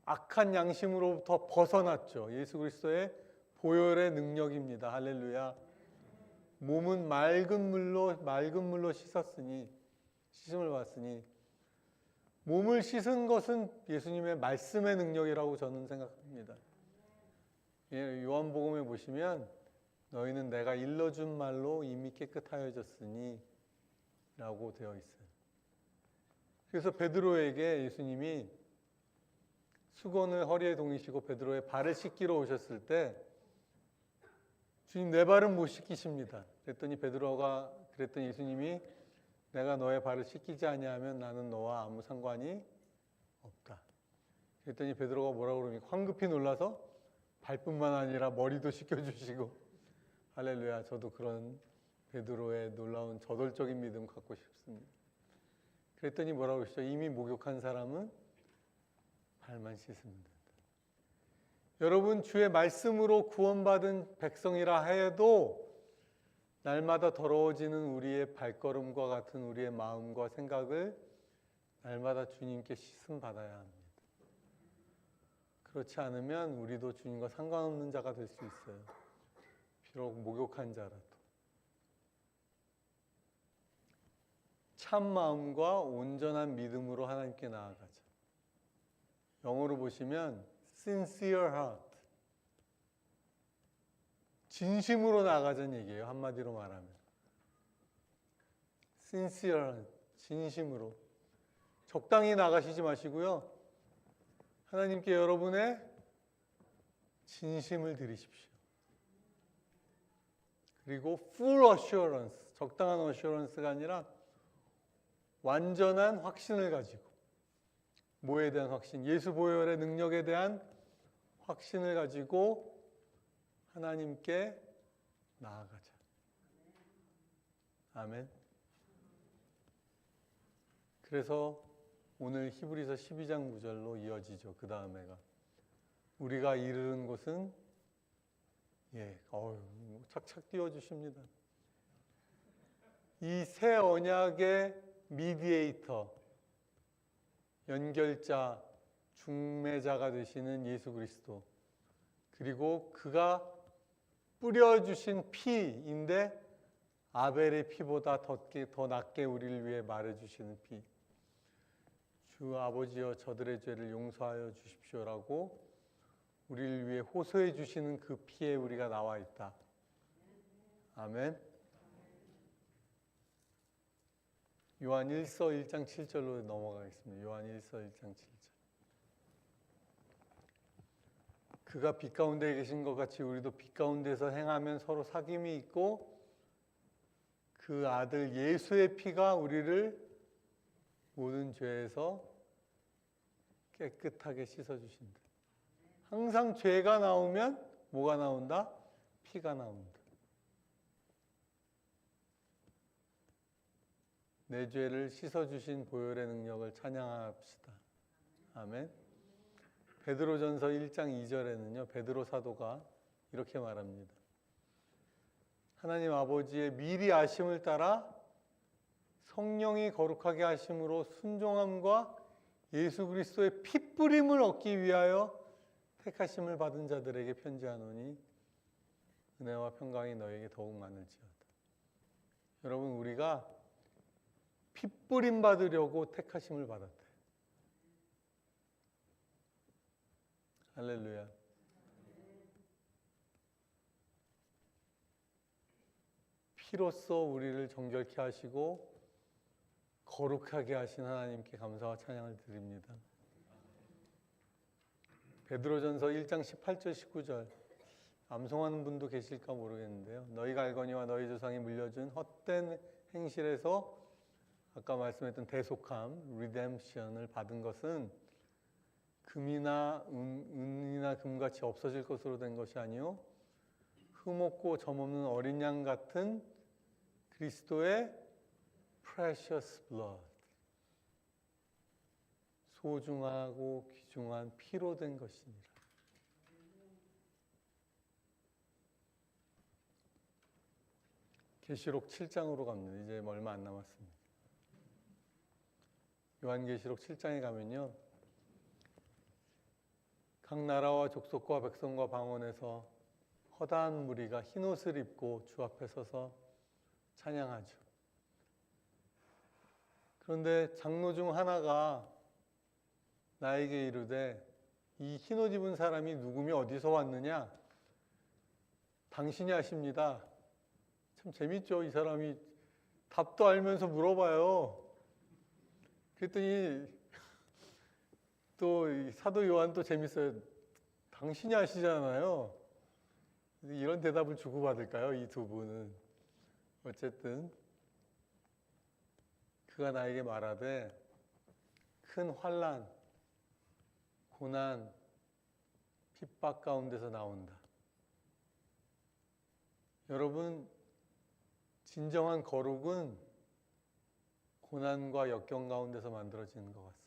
악한 양심으로부터 벗어났죠. 예수 그리스도의 보혈의 능력입니다. 할렐루야. 몸은 맑은 물로 씻음을 받았으니 몸을 씻은 것은 예수님의 말씀의 능력이라고 저는 생각합니다. 요한복음에 보시면 너희는 내가 일러준 말로 이미 깨끗하여졌으니 라고 되어 있어요. 그래서 베드로에게 예수님이 수건을 허리에 동이시고 베드로의 발을 씻기러 오셨을 때 주님, 내 발은 못 씻기십니다. 그랬더니 예수님이 내가 너의 발을 씻기지 아니하면 나는 너와 아무 상관이 없다. 그랬더니 베드로가 뭐라고 그럽니까? 황급히 놀라서 발뿐만 아니라 머리도 씻겨주시고. 할렐루야. 저도 그런 베드로의 놀라운 저돌적인 믿음 갖고 싶습니다. 그랬더니 뭐라고 그러시죠? 이미 목욕한 사람은 발만 씻으면 된다. 여러분, 주의 말씀으로 구원받은 백성이라 해도 날마다 더러워지는 우리의 발걸음과 같은 우리의 마음과 생각을 날마다 주님께 씻음 받아야 합니다. 그렇지 않으면 우리도 주님과 상관없는 자가 될 수 있어요. 비록 목욕한 자라도. 참 마음과 온전한 믿음으로 하나님께 나아가자. 영어로 보시면 sincere heart, 진심으로 나아가자는 얘기예요. 한마디로 말하면 sincere, 진심으로. 적당히 나가시지 마시고요. 하나님께 여러분의 진심을 드리십시오. 그리고 full assurance, 적당한 assurance가 아니라 완전한 확신을 가지고. 뭐에 대한 확신? 예수 보혈의 능력에 대한 확신을 가지고 하나님께 나아가자. 아멘. 그래서 오늘 히브리서 12장 9절로 이어지죠. 그 다음에가 우리가 이르는 곳은 착착 띄워주십니다. 이 새 언약의 미디에이터, 연결자, 중매자가 되시는 예수 그리스도, 그리고 그가 뿌려주신 피인데 아벨의 피보다 더 낫게 우리를 위해 말해주시는 피. 주 아버지여 저들의 죄를 용서하여 주십시오라고 우리를 위해 호소해 주시는 그 피에 우리가 나와 있다. 아멘. 요한 1서 1장 7절로 넘어가겠습니다. 요한 1서 1장 7절. 그가 빛 가운데 계신 것 같이 우리도 빛 가운데서 행하면 서로 사귐이 있고 그 아들 예수의 피가 우리를 모든 죄에서 깨끗하게 씻어주신다. 항상 죄가 나오면 뭐가 나온다? 피가 나온다. 내 죄를 씻어주신 보혈의 능력을 찬양합시다. 아멘. 베드로전서 1장 2절에는요, 베드로 사도가 이렇게 말합니다. 하나님 아버지의 미리 아심을 따라 성령이 거룩하게 하심으로 순종함과 예수 그리스도의 핏뿌림을 얻기 위하여 택하심을 받은 자들에게 편지하노니 은혜와 평강이 너에게 더욱 많을지어다. 여러분, 우리가 핏뿌림 받으려고 택하심을 받았대. 할렐루야. 피로써 우리를 정결케 하시고 거룩하게 하신 하나님께 감사와 찬양을 드립니다. 베드로전서 1장 18절 19절 암송하는 분도 계실까 모르겠는데요. 너희가 알거니와 너희 조상이 물려준 헛된 행실에서 아까 말씀했던 대속함, 리뎀션을 받은 것은 금이나 은이나 금같이 없어질 것으로 된 것이 아니요 흠없고 점없는 어린 양 같은 그리스도의 precious blood, 소중하고 귀중한 피로 된 것이니라. 계시록 7장으로 갑니다. 이제 얼마 안 남았습니다. 요한계시록 7장에 가면요, 각 나라와 족속과 백성과 방언에서 허다한 무리가 흰옷을 입고 주 앞에 서서 찬양하죠. 그런데 장로 중 하나가 나에게 이르되 이 흰옷 입은 사람이 누구며 어디서 왔느냐? 당신이 아십니다. 참 재밌죠. 이 사람이 답도 알면서 물어봐요. 그랬더니 또 사도 요한 또 재밌어요. 당신이 아시잖아요. 이런 대답을 주고받을까요? 이 두 분은. 어쨌든 그가 나에게 말하되 큰 환난, 고난, 핍박 가운데서 나온다. 여러분, 진정한 거룩은 고난과 역경 가운데서 만들어지는 것 같습니다.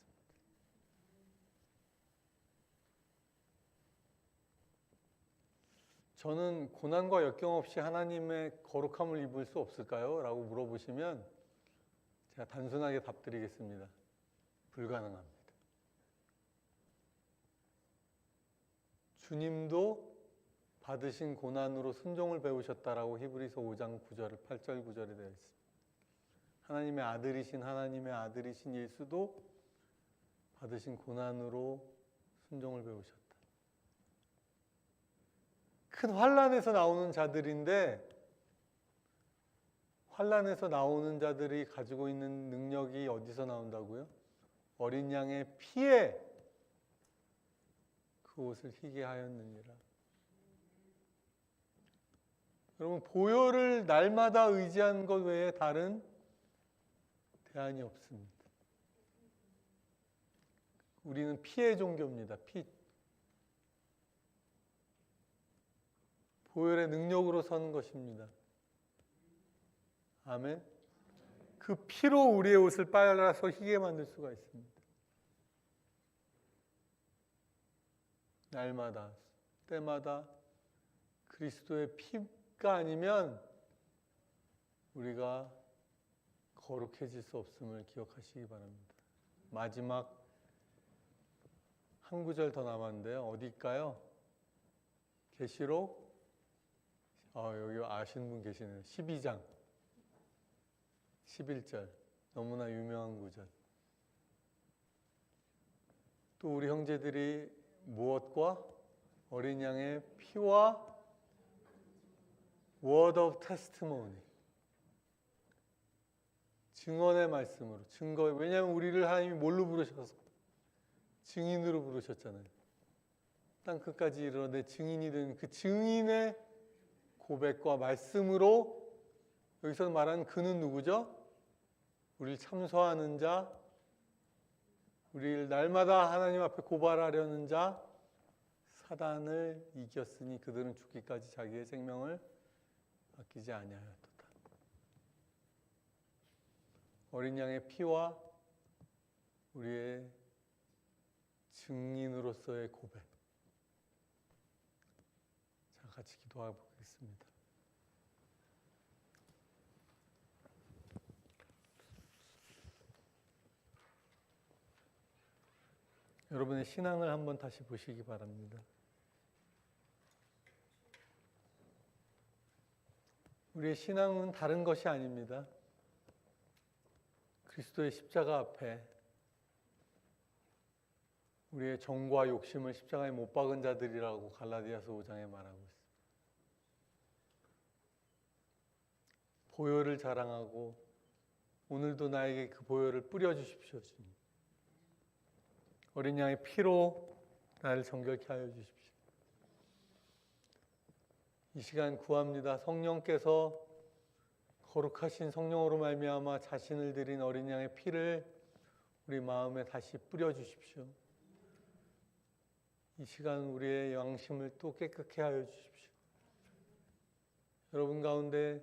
저는 고난과 역경 없이 하나님의 거룩함을 입을 수 없을까요? 라고 물어보시면 제가 단순하게 답드리겠습니다. 불가능합니다. 주님도 받으신 고난으로 순종을 배우셨다라고 히브리서 5장 9절, 8절 9절에 되어 있습니다. 하나님의 아들이신 예수도 받으신 고난으로 순종을 배우셨다. 큰 환난에서 나오는 자들인데 환난에서 나오는 자들이 가지고 있는 능력이 어디서 나온다고요? 어린 양의 피에 그 옷을 희게 하였느니라. 여러분, 보혈을 날마다 의지한 것 외에 다른 대안이 없습니다. 우리는 피의 종교입니다. 피. 보혈의 능력으로 서는 것입니다. 아멘. 그 피로 우리의 옷을 빨아서 희게 만들 수가 있습니다. 날마다 때마다 그리스도의 피가 아니면 우리가 거룩해질 수 없음을 기억하시기 바랍니다. 마지막 한 구절 더 남았는데요. 어디일까요? 계시록 여기 아시는 분 계시네요. 12장 11절 너무나 유명한 구절. 또 우리 형제들이 무엇과 어린 양의 피와 word of testimony 증언의 말씀으로 증거. 왜냐하면 우리를 하나님이 뭘로 부르셔서 증인으로 부르셨잖아요. 땅 끝까지 이르러 증인이 된 그 증인의 고백과 말씀으로 여기서 말하는 그는 누구죠? 우리를 참소하는 자, 우리를 날마다 하나님 앞에 고발하려는 자, 사단을 이겼으니 그들은 죽기까지 자기의 생명을 아끼지 아니하였도다. 어린 양의 피와 우리의 증인으로서의 고백. 자, 같이 기도하겠습니다. 여러분의 신앙을 한번 다시 보시기 바랍니다. 우리의 신앙은 다른 것이 아닙니다. 그리스도의 십자가 앞에 우리의 정과 욕심을 십자가에 못 박은 자들이라고 갈라디아서 5장에 말하고 있습니다. 보혈을 자랑하고 오늘도 나에게 그 보혈을 뿌려주십시오, 주님. 어린 양의 피로 나를 정결케 하여 주십시오. 이 시간 구합니다. 성령께서 거룩하신 성령으로 말미암아 자신을 드린 어린 양의 피를 우리 마음에 다시 뿌려 주십시오. 이 시간 우리의 양심을 또 깨끗게 하여 주십시오. 여러분 가운데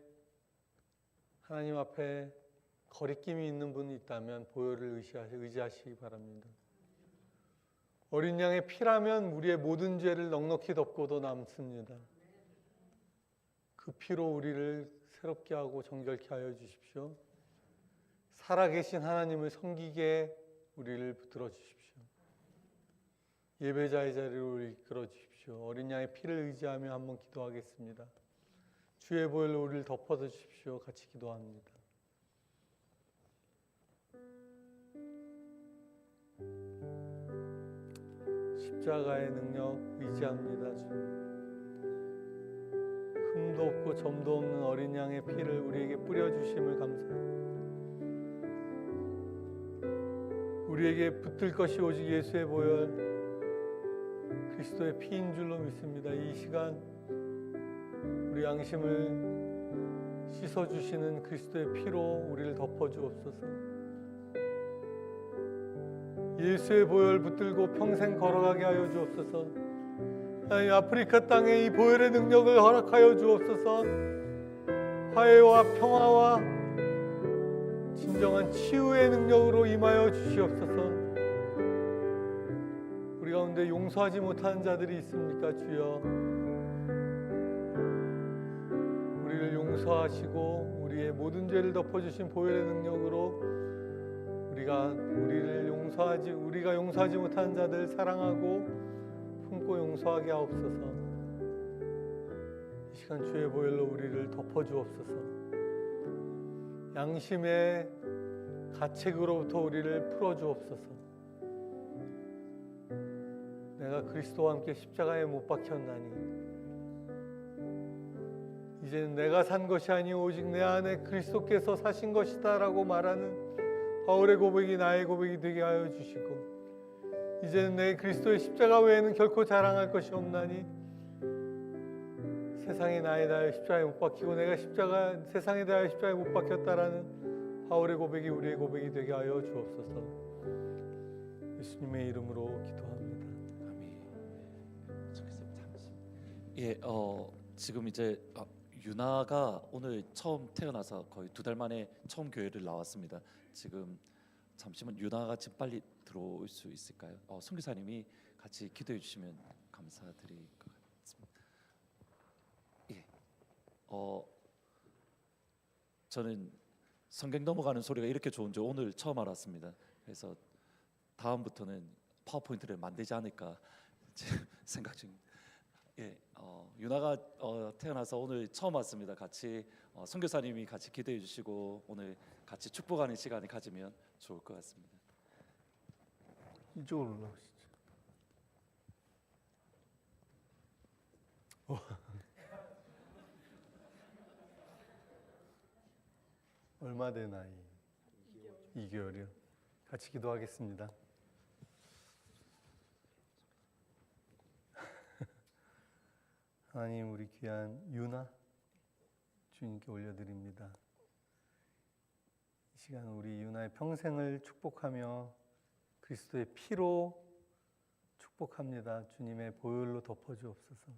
하나님 앞에 거리낌이 있는 분이 있다면 보혈을 의지하시기 바랍니다. 어린 양의 피라면 우리의 모든 죄를 넉넉히 덮고도 남습니다. 그 피로 우리를 새롭게 하고 정결케 하여 주십시오. 살아계신 하나님을 섬기게 우리를 붙들어 주십시오. 예배자의 자리로 이끌어 주십시오. 어린 양의 피를 의지하며 한번 기도하겠습니다. 주의 보혈로 우리를 덮어 주십시오. 같이 기도합니다. 십자가의 능력 의지합니다. 주님. 흠도 없고 점도 없는 어린 양의 피를 우리에게 뿌려주심을 감사합니다. 우리에게 붙들 것이 오직 예수의 보혈 그리스도의 피인 줄로 믿습니다. 이 시간 우리 양심을 씻어주시는 그리스도의 피로 우리를 덮어주옵소서. 예수의 보혈 붙들고 평생 걸어가게 하여 주옵소서. 아프리카 땅에 이 보혈의 능력을 허락하여 주옵소서. 화해와 평화와 진정한 치유의 능력으로 임하여 주시옵소서. 우리 가운데 용서하지 못하는 자들이 있습니까, 주여? 우리를 용서하시고 우리의 모든 죄를 덮어주신 보혈의 능력으로 우리가 용서하지 못하는 자들 사랑하고 품고 용서하게 하옵소서. 이 시간 주의 보혈로 우리를 덮어주옵소서. 양심의 가책으로부터 우리를 풀어주옵소서. 내가 그리스도와 함께 십자가에 못 박혔나니 이제는 내가 산 것이 아니오 오직 내 안에 그리스도께서 사신 것이다 라고 말하는 바울의 고백이 나의 고백이 되게 하여 주시고 이제는 내 그리스도의 십자가 외에는 결코 자랑할 것이 없나니 세상에 나에 대하여 십자가에 못 박히고 내가 세상에 대하여 십자가에 못 박혔다라는 바울의 고백이 우리의 고백이 되게 하여 주옵소서. 예수님의 이름으로 기도합니다. 예, 지금 이제 유나가 오늘 처음 태어나서 거의 2달 만에 처음 교회를 나왔습니다. 지금 잠시만 유나가 지금 빨리 들어올 수 있을까요? 선교사님이 같이 기도해 주시면 감사드릴 것 같습니다. 예. 저는 성경 넘어가는 소리가 이렇게 좋은 줄 오늘 처음 알았습니다. 그래서 다음부터는 파워포인트를 만들지 않을까 생각 중입니다. 예, 유나가 태어나서 오늘 처음 왔습니다. 같이 선교사님이 같이 기도해 주시고 오늘 같이 축복하는 시간을 가지면 좋을 것 같습니다. 이쪽으로 올라오시죠. 얼마 된 아이? 2개월이요. 같이 기도하겠습니다. 하나님, 우리 귀한 유나 주님께 올려드립니다. 이 시간 우리 유나의 평생을 축복하며 그리스도의 피로 축복합니다. 주님의 보혈로 덮어주옵소서.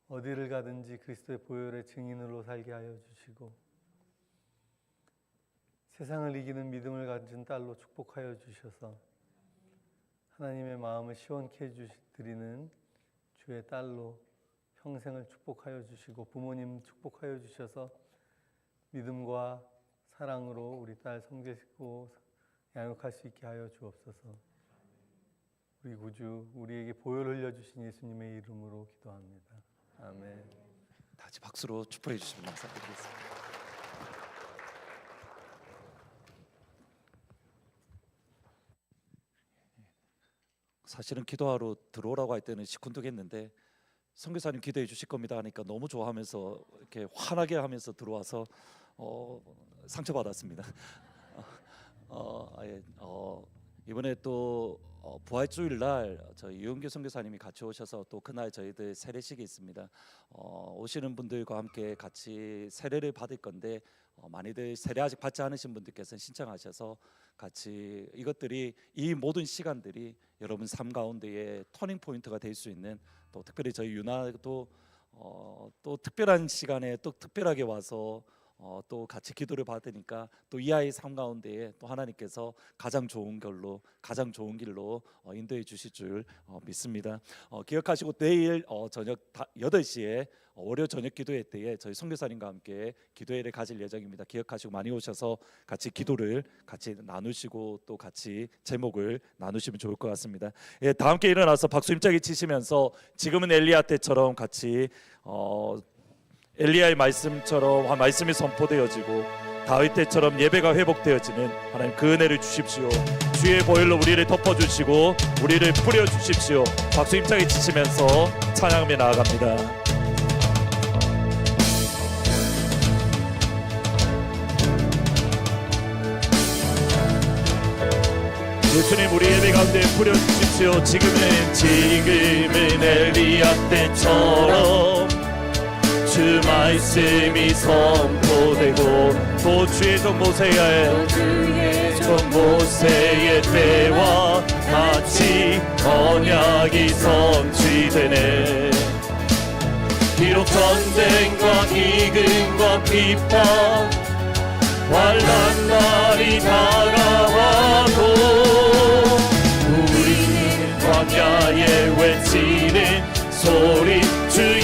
어디를 가든지 그리스도의 보혈의 증인으로 살게 하여 주시고 세상을 이기는 믿음을 가진 딸로 축복하여 주셔서 하나님의 마음을 시원케 해드리는 주의 딸로 평생을 축복하여 주시고 부모님 축복하여 주셔서 믿음과 사랑으로 우리 딸 섬기고 양육할 수 있게 하여 주옵소서. 우리 구주 우리에게 보혈 흘려주신 예수님의 이름으로 기도합니다. 아멘. 다 같이 박수로 축복해 주시면 감사드리겠습니다. 사실은 기도하러 들어오라고 할 때는 시큰둥했는데 선교사님 기도해 주실 겁니다 하니까 너무 좋아하면서 이렇게 환하게 하면서 들어와서 상처받았습니다. 이번에 또 부활주일 날 저희 유은규 선교사님이 같이 오셔서 또 그날 저희들 세례식이 있습니다. 오시는 분들과 함께 같이 세례를 받을 건데 많이들 세례 아직 받지 않으신 분들께서는 신청하셔서 같이 이것들이 이 모든 시간들이 여러분 삶 가운데에 터닝 포인트가 될 수 있는 또 특별히 저희 유나도 또 특별한 시간에 또 특별하게 와서 또 같이 기도를 받으니까 또 이 아이 삶 가운데에 또 하나님께서 가장 좋은 길로 인도해 주실 줄 믿습니다. 기억하시고 내일 저녁 8시에 월요 저녁 기도회 때에 저희 선교사님과 함께 기도회를 가질 예정입니다. 기억하시고 많이 오셔서 같이 기도를 같이 나누시고 또 같이 제목을 나누시면 좋을 것 같습니다. 예, 다 함께 일어나서 박수 힘차게 치시면서 지금은 엘리야 때처럼 같이 엘리야의 말씀처럼 말씀이 선포되어지고 다윗 때처럼 예배가 회복되어지는 하나님 그 은혜를 주십시오. 주의 보혈로 우리를 덮어주시고 우리를 뿌려주십시오. 박수 힘차게 치시면서 찬양하며 나아갑니다. 예수님 우리 예배 가운데 뿌려주십시오. 지금은 엘리야 때처럼 주 말씀이 선포되고 또 주의 종 모세의 때와 같이 언약이 성취되네. 비록 전쟁과 기근과 비판 환난 날이 다가와도 우리는 광야에 외치는 소리 주의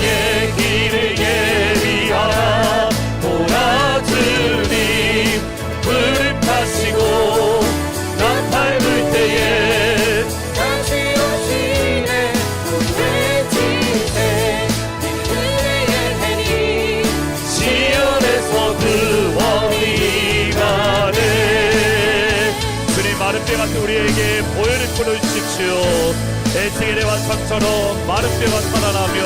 길을 예비하라. 보라 주님 부름하시고 나팔 불 때에 다시 오시네. 외치세 은혜의 해니 시온에서 구원이 가네. 주님 마른 뼈 같은 우리에게 보혈을 뿌려주십시오. 에스겔의 환상처럼 마른 뼈가 살아나며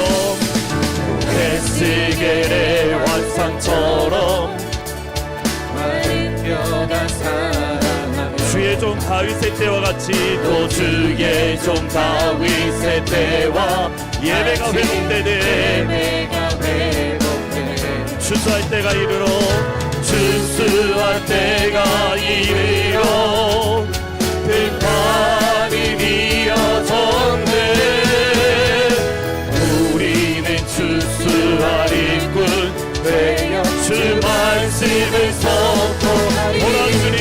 에스겔의 환상처럼 마른 뼈가 살아나며 주의 종 다윗의 때와 같이 또 주의 종 다윗의 때와 예배가 회복되네. 추수할 때가 이르러 추수할 때가 이르러 등판이 이어졌네. 우리는 추수할 일꾼 되어 주 말씀을 선포하리. 보라 주님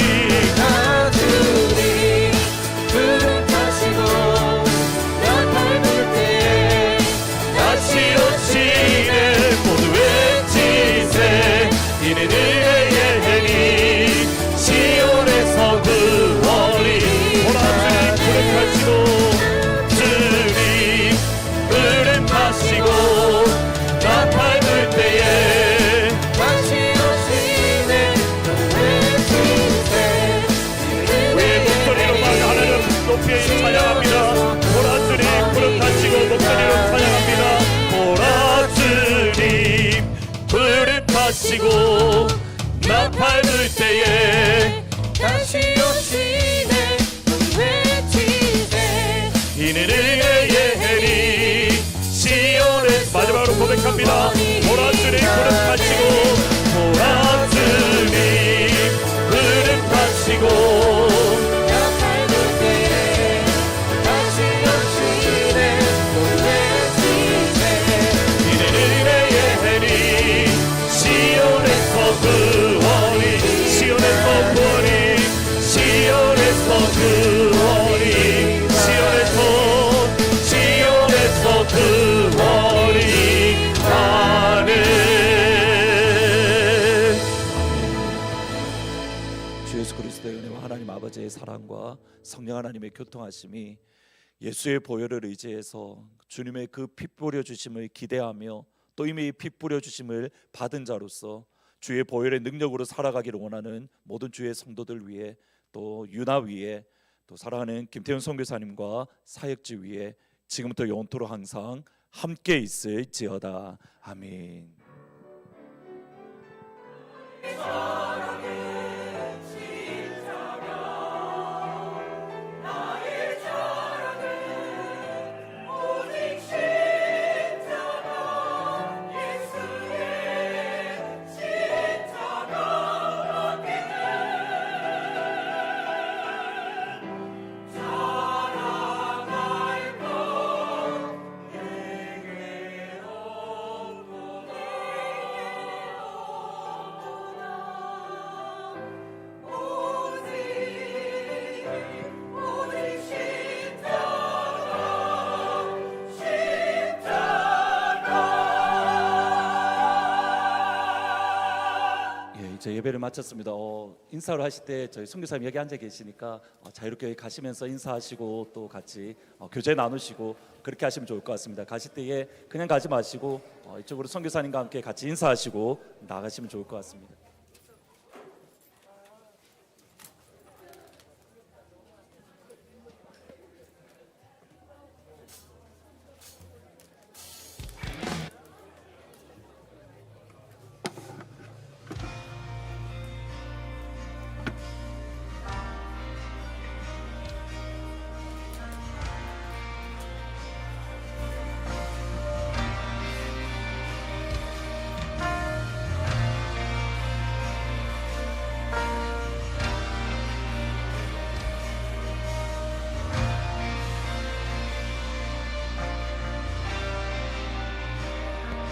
밟을 때에 다시 오시네 외치세 이는 은혜의 해리 시온에서 마지막으로 고백합니다. 보라 주님 구름하시고 보라 주님 구름하시고 밟을 때에 다시 오시네 외치세 이는 은혜의 해리 시온에서 구원이 시온에서 구원이 시온에서 구원이 시온에서 구원이 하네. 주 예수 그리스도의 은혜와 하나님 아버지의 사랑과 성령 하나님의 교통하심이 예수의 보혈을 의지해서 주님의 그 피 뿌려 주심을 기대하며 또 이미 피 뿌려 주심을 받은 자로서 주의 보혈의 능력으로 살아가기를 원하는 모든 주의 성도들 위해 또 유나 위에 또 사랑하는 김태훈 선교사님과 사역지 위에 지금부터 영원토록 항상 함께 있을지어다. 아멘. 이제 예배를 마쳤습니다. 인사를 하실 때 저희 선교사님 여기 앉아 계시니까 자유롭게 가시면서 인사하시고 또 같이 교제 나누시고 그렇게 하시면 좋을 것 같습니다. 가실 때에 그냥 가지 마시고 이쪽으로 선교사님과 함께 같이 인사하시고 나가시면 좋을 것 같습니다.